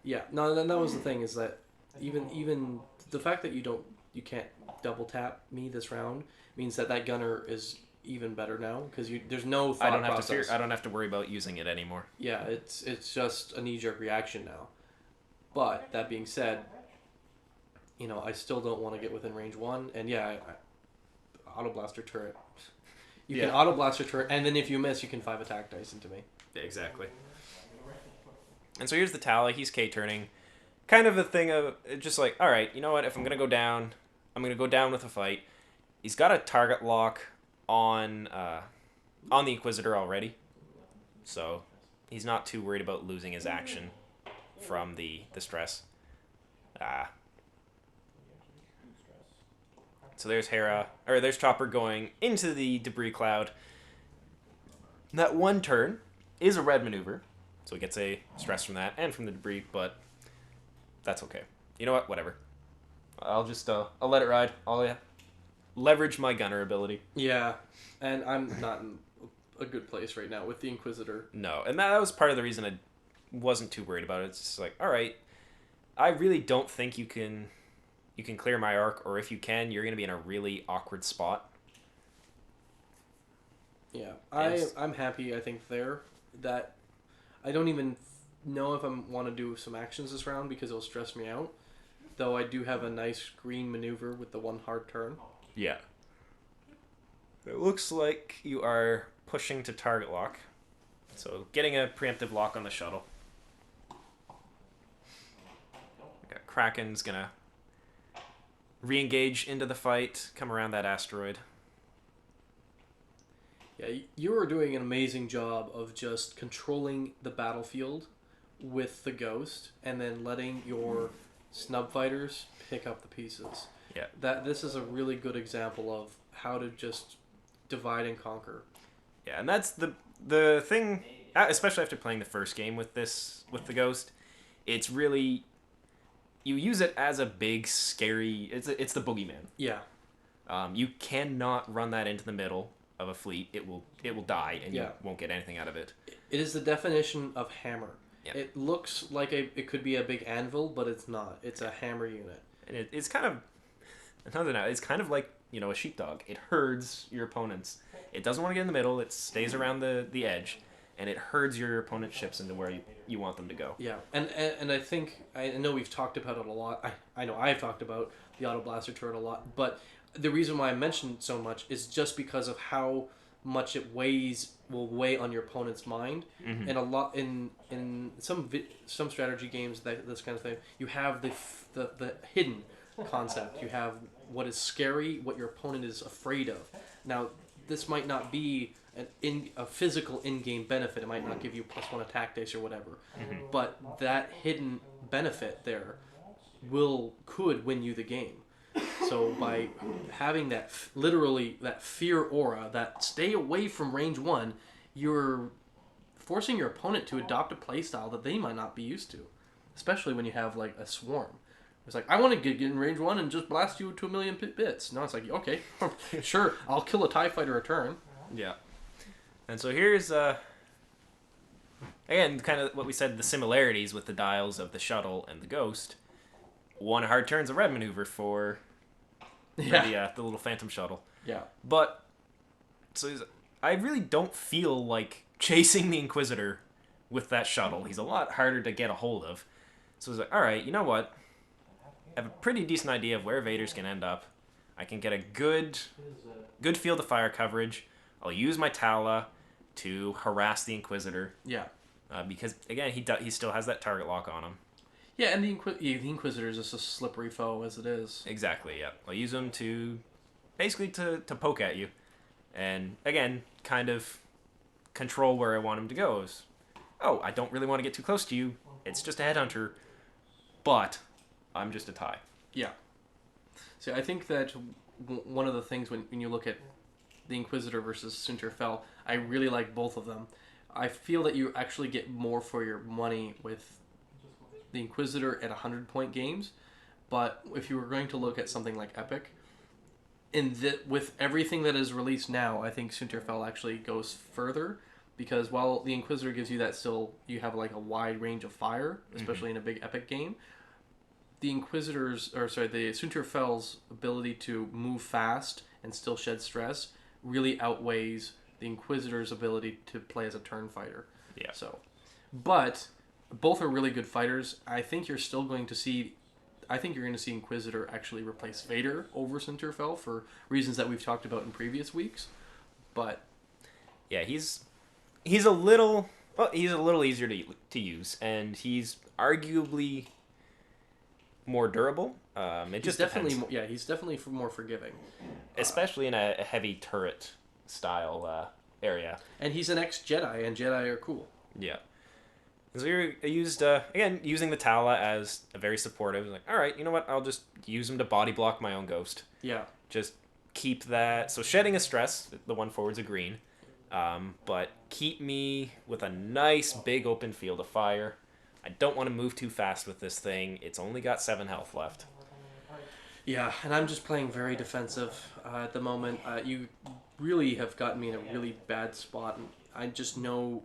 [SPEAKER 1] Yeah. No, that was the thing, is that even the fact that you can't double tap me this round means that gunner is even better now, because there's no thought process.
[SPEAKER 2] I don't have to worry about using it anymore.
[SPEAKER 1] Yeah, it's just a knee-jerk reaction now. But that being said, I still don't want to get within range 1, and Autoblaster turret. You can Autoblaster turret, and then if you miss, you can 5 attack dice into me.
[SPEAKER 2] Yeah, exactly. And so here's the Tala. He's K-turning. Kind of a thing of just like, all right, you know what? If I'm going to go down, I'm going to go down with a fight. He's got a target lock on the Inquisitor already. So he's not too worried about losing his action from the stress. So there's there's Chopper going into the debris cloud. That one turn is a red maneuver, so he gets a stress from that and from the debris, but that's okay. You know what? Whatever. I'll just I'll let it ride. I'll leverage my gunner ability.
[SPEAKER 1] Yeah, and I'm not in a good place right now with the Inquisitor.
[SPEAKER 2] No, and that was part of the reason I wasn't too worried about it. It's just like, all right, I really don't think you can clear my arc, or if you can, you're going to be in a really awkward spot.
[SPEAKER 1] Yeah, I'm happy, I think, there, that I don't even know if I want to do some actions this round because it'll stress me out, though I do have a nice green maneuver with the 1 hard turn.
[SPEAKER 2] Yeah. It looks like you are pushing to target lock, so getting a preemptive lock on the shuttle. Got Kraken's going to re-engage into the fight, come around that asteroid.
[SPEAKER 1] Yeah, you were doing an amazing job of just controlling the battlefield with the Ghost and then letting your snub fighters pick up the pieces.
[SPEAKER 2] Yeah.
[SPEAKER 1] This is a really good example of how to just divide and conquer.
[SPEAKER 2] Yeah, and that's the thing, especially after playing the first game with the Ghost, it's really, you use it as a big, scary, it's the boogeyman.
[SPEAKER 1] Yeah.
[SPEAKER 2] You cannot run that into the middle of a fleet. It will die, and you won't get anything out of it.
[SPEAKER 1] It is the definition of hammer.
[SPEAKER 2] Yeah.
[SPEAKER 1] It looks like it could be a big anvil, but it's not. It's a hammer unit.
[SPEAKER 2] And it's kind of, it's kind of like, a sheepdog. It herds your opponents. It doesn't want to get in the middle. It stays around the edge, and it herds your opponent's ships into where you want them to go.
[SPEAKER 1] Yeah, and I think, I know we've talked about it a lot. I know I've talked about the Autoblaster turret a lot, but the reason why I mentioned it so much is just because of how much it will weigh on your opponent's mind.
[SPEAKER 2] Mm-hmm.
[SPEAKER 1] And a lot in some strategy games, this kind of thing, you have the hidden concept. You have what is scary, what your opponent is afraid of. Now, this might not be a physical in-game benefit. It might not give you +1 attack dice or whatever.
[SPEAKER 2] Mm-hmm.
[SPEAKER 1] But that hidden benefit there could win you the game. So by having that, literally, that fear aura, that stay away from range 1, you're forcing your opponent to adopt a playstyle that they might not be used to. Especially when you have, like, a swarm. It's like, I want to get in range 1 and just blast you to 1,000,000 bits. No, it's like, okay, sure, I'll kill a TIE fighter a turn.
[SPEAKER 2] Yeah. And so here's, again, kind of what we said, the similarities with the dials of the shuttle and the Ghost. One hard turn's a red maneuver for the little Phantom shuttle.
[SPEAKER 1] Yeah.
[SPEAKER 2] But, so I really don't feel like chasing the Inquisitor with that shuttle. He's a lot harder to get a hold of. So it's like, alright, you know what? I have a pretty decent idea of where Vader's going to end up. I can get a good field of fire coverage. I'll use my Tala to harass the Inquisitor.
[SPEAKER 1] Yeah.
[SPEAKER 2] Because, again, he still has that target lock on him.
[SPEAKER 1] Yeah, and the Inquisitor is just a slippery foe as it is.
[SPEAKER 2] Exactly, yeah. I'll use him to, basically to poke at you. And, again, kind of control where I want him to go. Oh, I don't really want to get too close to you. It's just a headhunter. But I'm just a TIE.
[SPEAKER 1] Yeah. See, I think that one of the things when you look at the Inquisitor versus Sunterfell, I really like both of them. I feel that you actually get more for your money with the Inquisitor at 100-point games, but if you were going to look at something like Epic, with everything that is released now, I think Sunterfell actually goes further, because while the Inquisitor gives you that, still you have like a wide range of fire, especially in a big Epic game. The Sunterfell's ability to move fast and still shed stress really outweighs the Inquisitor's ability to play as a turn fighter.
[SPEAKER 2] Yeah.
[SPEAKER 1] So, but both are really good fighters. I think you're going to see Inquisitor actually replace Vader over Sunterfell for reasons that we've talked about in previous weeks. But
[SPEAKER 2] yeah, he's a little easier to use, and he's arguably more durable. He's definitely
[SPEAKER 1] more forgiving,
[SPEAKER 2] especially in a heavy turret style area.
[SPEAKER 1] And he's an ex-Jedi, and Jedi are cool.
[SPEAKER 2] Yeah. So I used again, using the Tala as a very supportive. Like, all right, you know what? I'll just use him to body block my own Ghost.
[SPEAKER 1] Yeah.
[SPEAKER 2] Just keep that. So shedding a stress. The one forward's a green, but keep me with a nice big open field of fire. I don't want to move too fast with this thing. It's only got 7 health left.
[SPEAKER 1] Yeah, and I'm just playing very defensive at the moment. You really have gotten me in a really bad spot. And I just know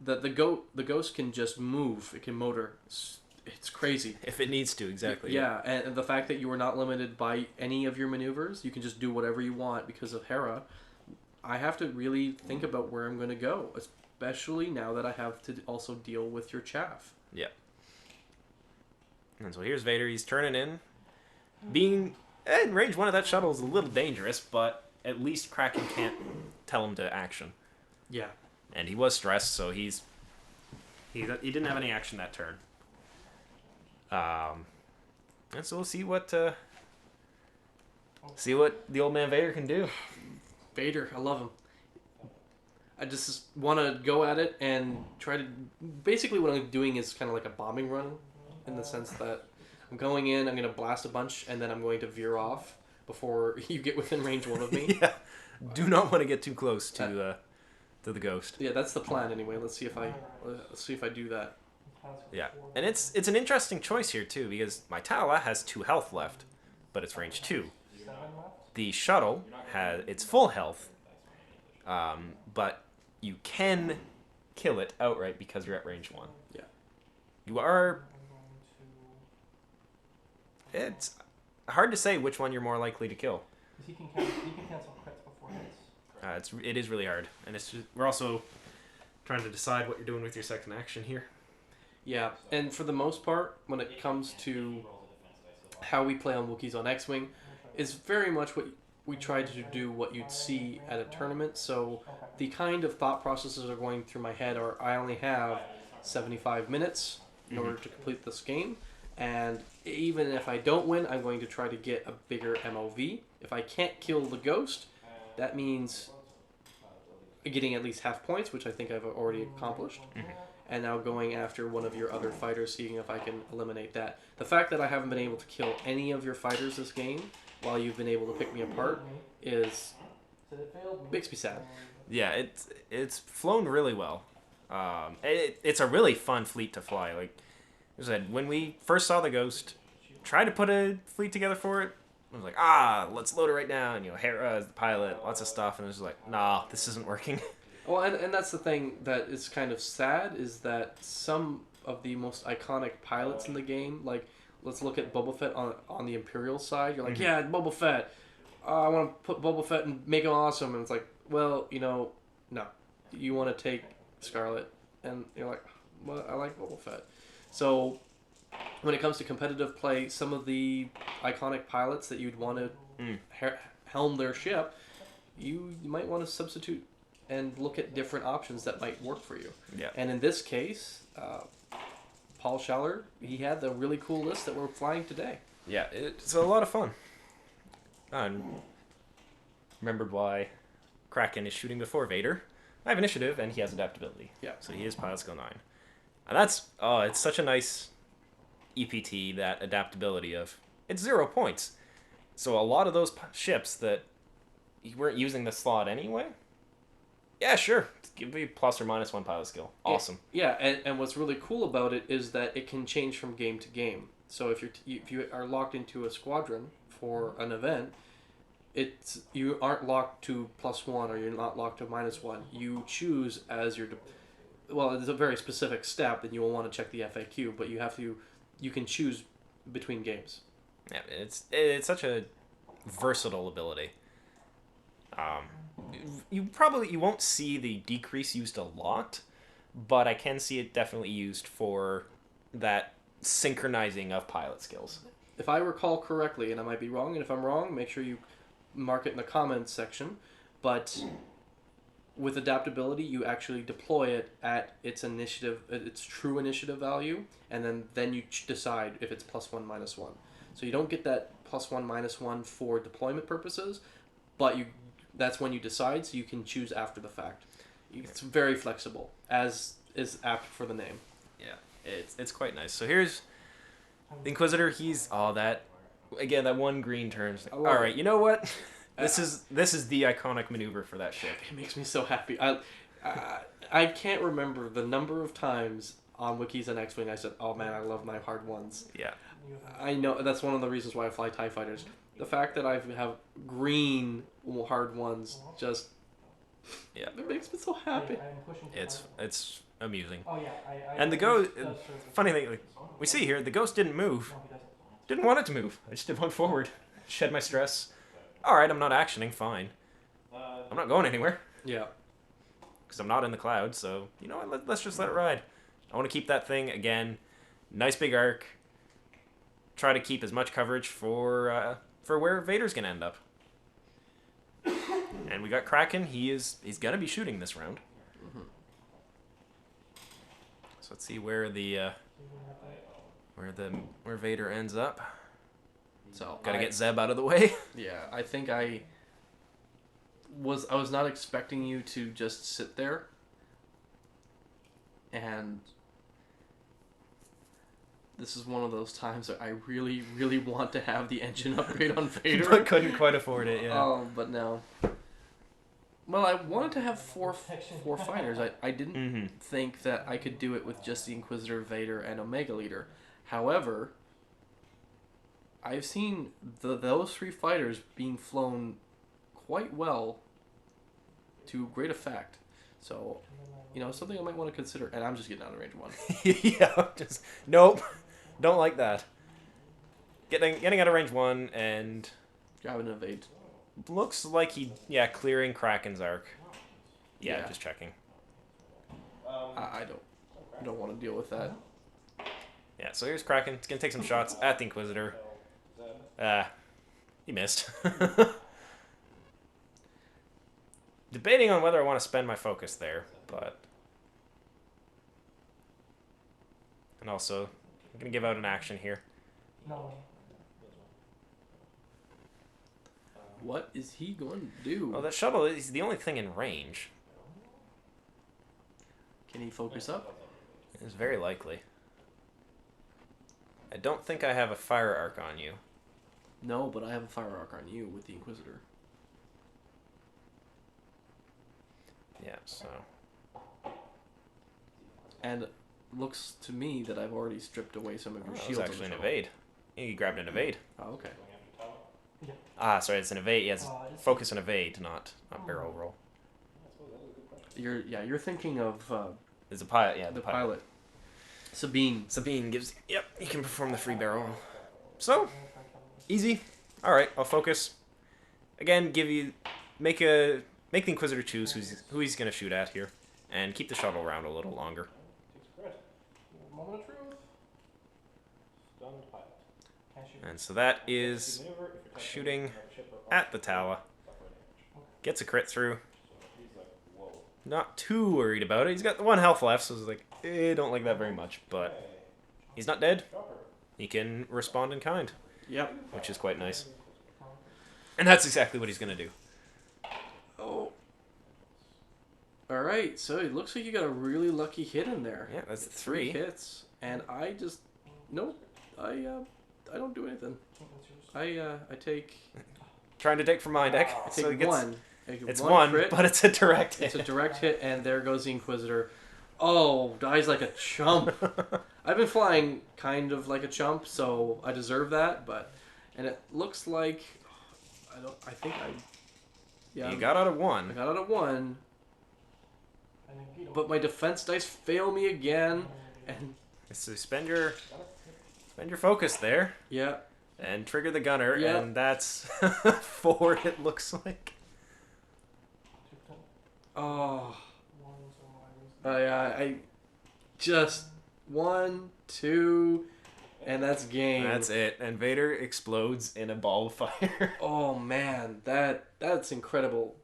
[SPEAKER 1] that the Ghost can just move. It can motor. It's crazy.
[SPEAKER 2] If it needs to, exactly.
[SPEAKER 1] Yeah, and the fact that you are not limited by any of your maneuvers, you can just do whatever you want because of Hera. I have to really think about where I'm going to go, especially now that I have to also deal with your chaff.
[SPEAKER 2] Yeah. And so here's Vader. He's turning in. Being in range 1 of that shuttle is a little dangerous, but at least Cracken can't tell him to action.
[SPEAKER 1] Yeah.
[SPEAKER 2] And he was stressed, so he didn't have any action that turn. And so we'll see what the old man Vader can do.
[SPEAKER 1] Vader, I love him. I just want to go at it and try to... Basically what I'm doing is kind of like a bombing run, in the sense that I'm going in, I'm going to blast a bunch, and then I'm going to veer off before you get within range 1 of me.
[SPEAKER 2] Yeah. Do not want to get too close to the Ghost.
[SPEAKER 1] Yeah, that's the plan anyway. Let's see if I do that.
[SPEAKER 2] Yeah, and it's an interesting choice here too, because my Tala has 2 health left, but it's range 2. The shuttle has its full health, but you can kill it outright because you're at range 1.
[SPEAKER 1] Yeah.
[SPEAKER 2] You are... It's hard to say which one you're more likely to kill.
[SPEAKER 3] He can cancel crits before hits.
[SPEAKER 2] It is really hard, and we're also trying to decide what you're doing with your second action here.
[SPEAKER 1] Yeah, and for the most part, when it comes to how we play on Wookiees on X-Wing, is very much what we try to do, what you'd see at a tournament. So the kind of thought processes that are going through my head are, I only have 75 minutes in order to complete this game, and even if I don't win, I'm going to try to get a bigger MOV. If I can't kill the Ghost, that means getting at least half points, which I think I've already accomplished. and now going after one of your other fighters, seeing if I can eliminate that. The fact that I haven't been able to kill any of your fighters this game, while you've been able to pick me apart, makes me sad.
[SPEAKER 2] Yeah, it's flown really well. It's a really fun fleet to fly. Like I said, when we first saw the Ghost, tried to put a fleet together for it. I was like, let's load it right now. And Hera is the pilot, lots of stuff, and it was like, nah, this isn't working.
[SPEAKER 1] Well, and that's the thing that is kind of sad, is that some of the most iconic pilots in the game, like, let's look at Boba Fett on the Imperial side. You're like, yeah, Boba Fett. I want to put Boba Fett and make him awesome. And it's like, well, no. You want to take Scarlet. And you're like, well, I like Boba Fett. So when it comes to competitive play, some of the iconic pilots that you'd want to helm their ship, you might want to substitute and look at different options that might work for you.
[SPEAKER 2] Yeah.
[SPEAKER 1] And in this case, Paul Schaller, he had the really cool list that we're flying today.
[SPEAKER 2] Yeah, it's a lot of fun. And remembered why Cracken is shooting before Vader. I have initiative, and he has adaptability.
[SPEAKER 1] Yeah.
[SPEAKER 2] So he is pilot skill 9. And that's, it's such a nice EPT, that adaptability of, it's 0 points. So a lot of those ships that you weren't using the slot anyway, yeah, sure. Give me plus or minus 1 pilot skill. Awesome.
[SPEAKER 1] Yeah, and what's really cool about it is that it can change from game to game. So if you are locked into a squadron for an event, you aren't locked to +1 or you're not locked to -1. You choose as your well, it's a very specific step that you will want to check the FAQ, but you can choose between games.
[SPEAKER 2] Yeah, it's such a versatile ability. You won't see the decrease used a lot, but I can see it definitely used for that synchronizing of pilot skills.
[SPEAKER 1] If I recall correctly, and I might be wrong, and if I'm wrong, make sure you mark it in the comments section, but with adaptability, you actually deploy it at its true initiative value, and then you decide if it's +1, -1. So you don't get that +1, -1 for deployment purposes, but that's when you decide, so you can choose after the fact. It's very flexible, as is apt for the name.
[SPEAKER 2] Yeah, it's quite nice. So here's the Inquisitor. He's that one green turns. All right, you know what? This is the iconic maneuver for that ship.
[SPEAKER 1] It makes me so happy. I can't remember the number of times on Wookies and X-Wing I said, "Oh man, I love my hard ones."
[SPEAKER 2] Yeah.
[SPEAKER 1] I know that's one of the reasons why I fly TIE fighters. The fact that I have green hard ones just it makes me so happy.
[SPEAKER 2] It's amusing.
[SPEAKER 3] Oh yeah,
[SPEAKER 2] and the Ghost, funny thing, like, we see here, the Ghost didn't move. Didn't want it to move. I just did one forward. Shed my stress. All right, I'm not actioning. Fine. I'm not going anywhere.
[SPEAKER 1] Yeah.
[SPEAKER 2] Because I'm not in the clouds. So you know what? Let's just let it ride. I want to keep that thing again. Nice big arc. Try to keep as much coverage for where Vader's gonna end up. And we got Kraken. He's gonna be shooting this round.
[SPEAKER 1] Mm-hmm.
[SPEAKER 2] So let's see where where Vader ends up.
[SPEAKER 1] So
[SPEAKER 2] gotta get Zeb out of the way.
[SPEAKER 1] Yeah, I think I was not expecting you to just sit there and this is one of those times that I really, really want to have the engine upgrade on Vader.
[SPEAKER 2] But couldn't quite afford it, yeah.
[SPEAKER 1] Oh, but no. Well, I wanted to have four fighters. I didn't think that I could do it with just the Inquisitor, Vader, and Omega Leader. However, I've seen those 3 fighters being flown quite well to great effect. So, something I might want to consider. And I'm just getting out of range 1.
[SPEAKER 2] Yeah, nope. Don't like that. Getting out of range 1 and
[SPEAKER 1] grabbing an evade.
[SPEAKER 2] Looks like clearing Kraken's arc. Yeah, just checking.
[SPEAKER 1] I don't want to deal with that.
[SPEAKER 2] Yeah, so here's Kraken. It's gonna take some shots at the Inquisitor. He missed. Debating on whether I want to spend my focus there, but and also I'm gonna give out an action here.
[SPEAKER 3] No.
[SPEAKER 1] What is he going to do?
[SPEAKER 2] Well, that shuttle is the only thing in range.
[SPEAKER 1] Can he focus up?
[SPEAKER 2] It's very likely. I don't think I have a fire arc on you.
[SPEAKER 1] No, but I have a fire arc on you with the Inquisitor.
[SPEAKER 2] Yeah, so...
[SPEAKER 1] And it looks to me that I've already stripped away some of your
[SPEAKER 2] that
[SPEAKER 1] shields.
[SPEAKER 2] was actually an evade. You grabbed an evade.
[SPEAKER 1] Oh, okay.
[SPEAKER 2] Ah, sorry, it's an evade. Yes, focus and evade, not barrel roll.
[SPEAKER 1] You're thinking of
[SPEAKER 2] There's a pilot, yeah,
[SPEAKER 1] the pilot. Sabine.
[SPEAKER 2] Sabine gives... Yep, you can perform the free barrel roll. So, easy. Alright, I'll focus. Again, make the Inquisitor choose who he's going to shoot at here. And keep the shuttle around a little longer.
[SPEAKER 3] Moment of truth. Stunned pilot.
[SPEAKER 2] And so that is shooting at the Tala. Gets a crit through. Not too worried about it. He's got the 1 health left, so he's like, don't like that very much. But he's not dead. He can respond in kind.
[SPEAKER 1] Yep.
[SPEAKER 2] Which is quite nice. And that's exactly what he's going to do.
[SPEAKER 1] Oh. Alright, so it looks like you got a really lucky hit in there.
[SPEAKER 2] Yeah, that's 3
[SPEAKER 1] hits. And I just... Nope. I don't do anything. I take...
[SPEAKER 2] Trying to take from my deck.
[SPEAKER 1] I take one.
[SPEAKER 2] It's one,
[SPEAKER 1] crit.
[SPEAKER 2] but it's a direct hit.
[SPEAKER 1] It's a direct hit, and there goes the Inquisitor. Oh, dies like a chump. I've been flying kind of like a chump, so I deserve that. And it looks like
[SPEAKER 2] You got out of 1.
[SPEAKER 1] I got out of 1, but my defense dice fail me again, and
[SPEAKER 2] so spend your focus there.
[SPEAKER 1] Yeah.
[SPEAKER 2] And trigger the gunner,
[SPEAKER 1] Yep.
[SPEAKER 2] and that's 4. It looks like.
[SPEAKER 1] Oh. I just 1, 2, and that's game.
[SPEAKER 2] That's it. And Vader explodes in a ball of fire.
[SPEAKER 1] Oh man, that's incredible.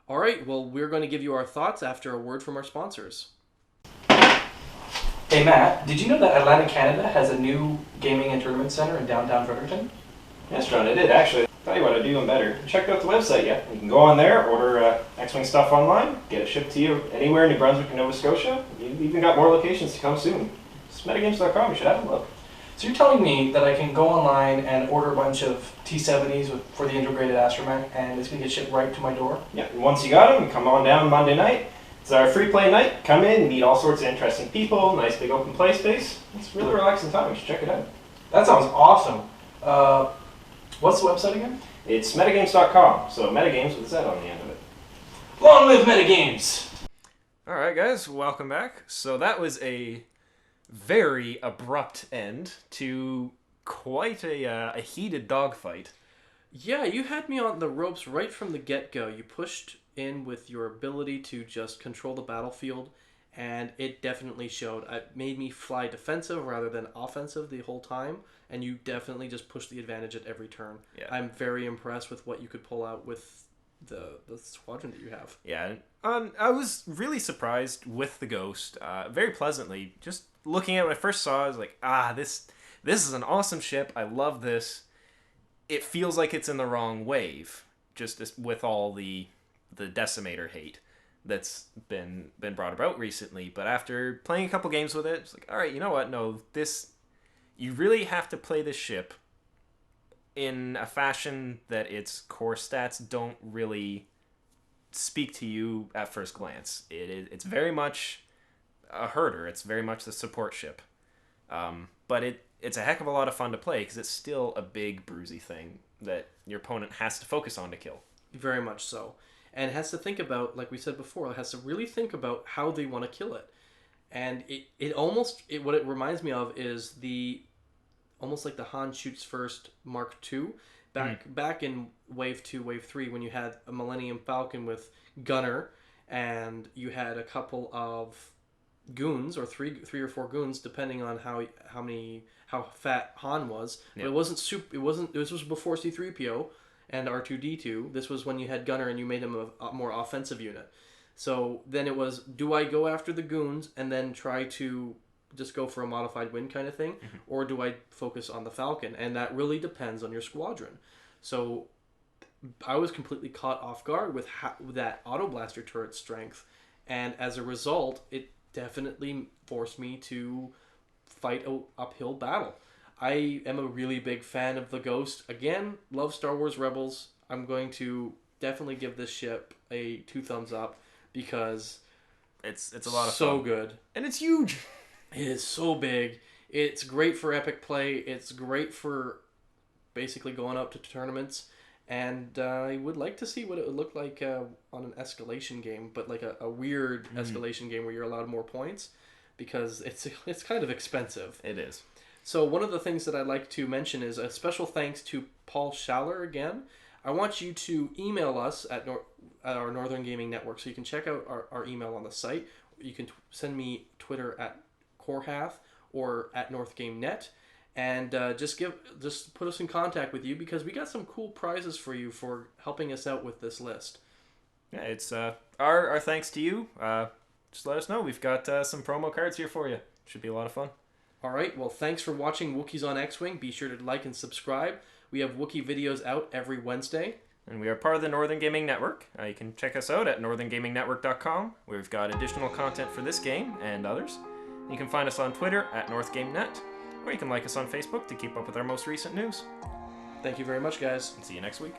[SPEAKER 1] All right, well, we're going to give you our thoughts after a word from our sponsors.
[SPEAKER 3] Hey Matt, did you know that Atlantic Canada has a new gaming and tournament center in downtown Fredericton?
[SPEAKER 4] Yes, John, I did actually. Tell you what, I'd do even better. Check out the website yet. You can go on there, order X-Wing stuff online, get it shipped to you anywhere in New Brunswick and Nova Scotia. You've even got more locations to come soon. It's metagames.com, you should have a look.
[SPEAKER 3] So you're telling me that I can go online and order a bunch of T-70s for the integrated astromech, and it's going to get shipped right to my door?
[SPEAKER 4] Yeah, and once you got them, come on down Monday night. It's our free play night. Come in, meet all sorts of interesting people, nice big open play space. It's a really relaxing time. You should check it out.
[SPEAKER 3] That sounds awesome. What's the website again?
[SPEAKER 4] It's metagames.com, so metagames with a Z on the end of it.
[SPEAKER 3] Long live metagames!
[SPEAKER 2] Alright guys, welcome back. So that was a very abrupt end to quite a heated dogfight.
[SPEAKER 1] Yeah, you had me on the ropes right from the get-go. You pushed in with your ability to just control the battlefield, and it definitely showed. It made me fly defensive rather than offensive the whole time, and you definitely just pushed the advantage at every turn.
[SPEAKER 2] Yeah.
[SPEAKER 1] I'm very impressed with what you could pull out with the squadron that you have.
[SPEAKER 2] Yeah, I was really surprised with the Ghost, very pleasantly. Just looking at it when I first saw it, I was like, this is an awesome ship. I love this. It feels like it's in the wrong wave, just with all the Decimator hate that's been brought about recently. But after playing a couple games with it, it's like, all right, you know what? No, you really have to play this ship in a fashion that its core stats don't really speak to you at first glance. It's very much a herder. It's very much the support ship. But it's a heck of a lot of fun to play because it's still a big bruisey thing that your opponent has to focus on to kill.
[SPEAKER 1] Very much so. And has to think about, like we said before, it has to really think about how they want to kill it. And what it reminds me of is almost like the Han Shoots First Mark II, back in Wave 2, Wave 3, when you had a Millennium Falcon with Gunner, and you had a couple of goons, or three or four goons, depending on how fat Han was.
[SPEAKER 2] Yeah.
[SPEAKER 1] But this was before C-3PO and R2-D2. This was when you had Gunner and you made him a more offensive unit. So then it was, do I go after the goons and then try to just go for a modified win kind of thing, or do I focus on the Falcon? And that really depends on your squadron. So I was completely caught off guard with that Autoblaster turret strength, and as a result, definitely forced me to fight a uphill battle. I am a really big fan of the Ghost. Again, love Star Wars Rebels. I'm going to definitely give this ship a 2 thumbs up because
[SPEAKER 2] It's a lot of
[SPEAKER 1] so
[SPEAKER 2] fun.
[SPEAKER 1] good.
[SPEAKER 2] And it's huge.
[SPEAKER 1] It is so big. It's great for epic play. It's great for basically going up to tournaments. And I would like to see what it would look like on an escalation game, but like a weird escalation game where you're allowed more points, because it's kind of expensive.
[SPEAKER 2] It is.
[SPEAKER 1] So one of the things that I'd like to mention is a special thanks to Paul Schaller again. I want you to email us at our Northern Gaming Network, so you can check out our email on the site. You can send me Twitter at Corhath or at NorthGameNet, and just put us in contact with you, because we got some cool prizes for you for helping us out with this list.
[SPEAKER 2] Yeah, it's our thanks to you. Just let us know. We've got some promo cards here for you. Should be a lot of fun.
[SPEAKER 1] All right, well, thanks for watching Wookiees on X-Wing. Be sure to like and subscribe. We have Wookiee videos out every Wednesday.
[SPEAKER 2] And we are part of the Northern Gaming Network. You can check us out at northerngamingnetwork.com, where we've got additional content for this game and others. You can find us on Twitter at NorthGameNet, or you can like us on Facebook to keep up with our most recent news.
[SPEAKER 1] Thank you very much, guys.
[SPEAKER 2] And see you next week.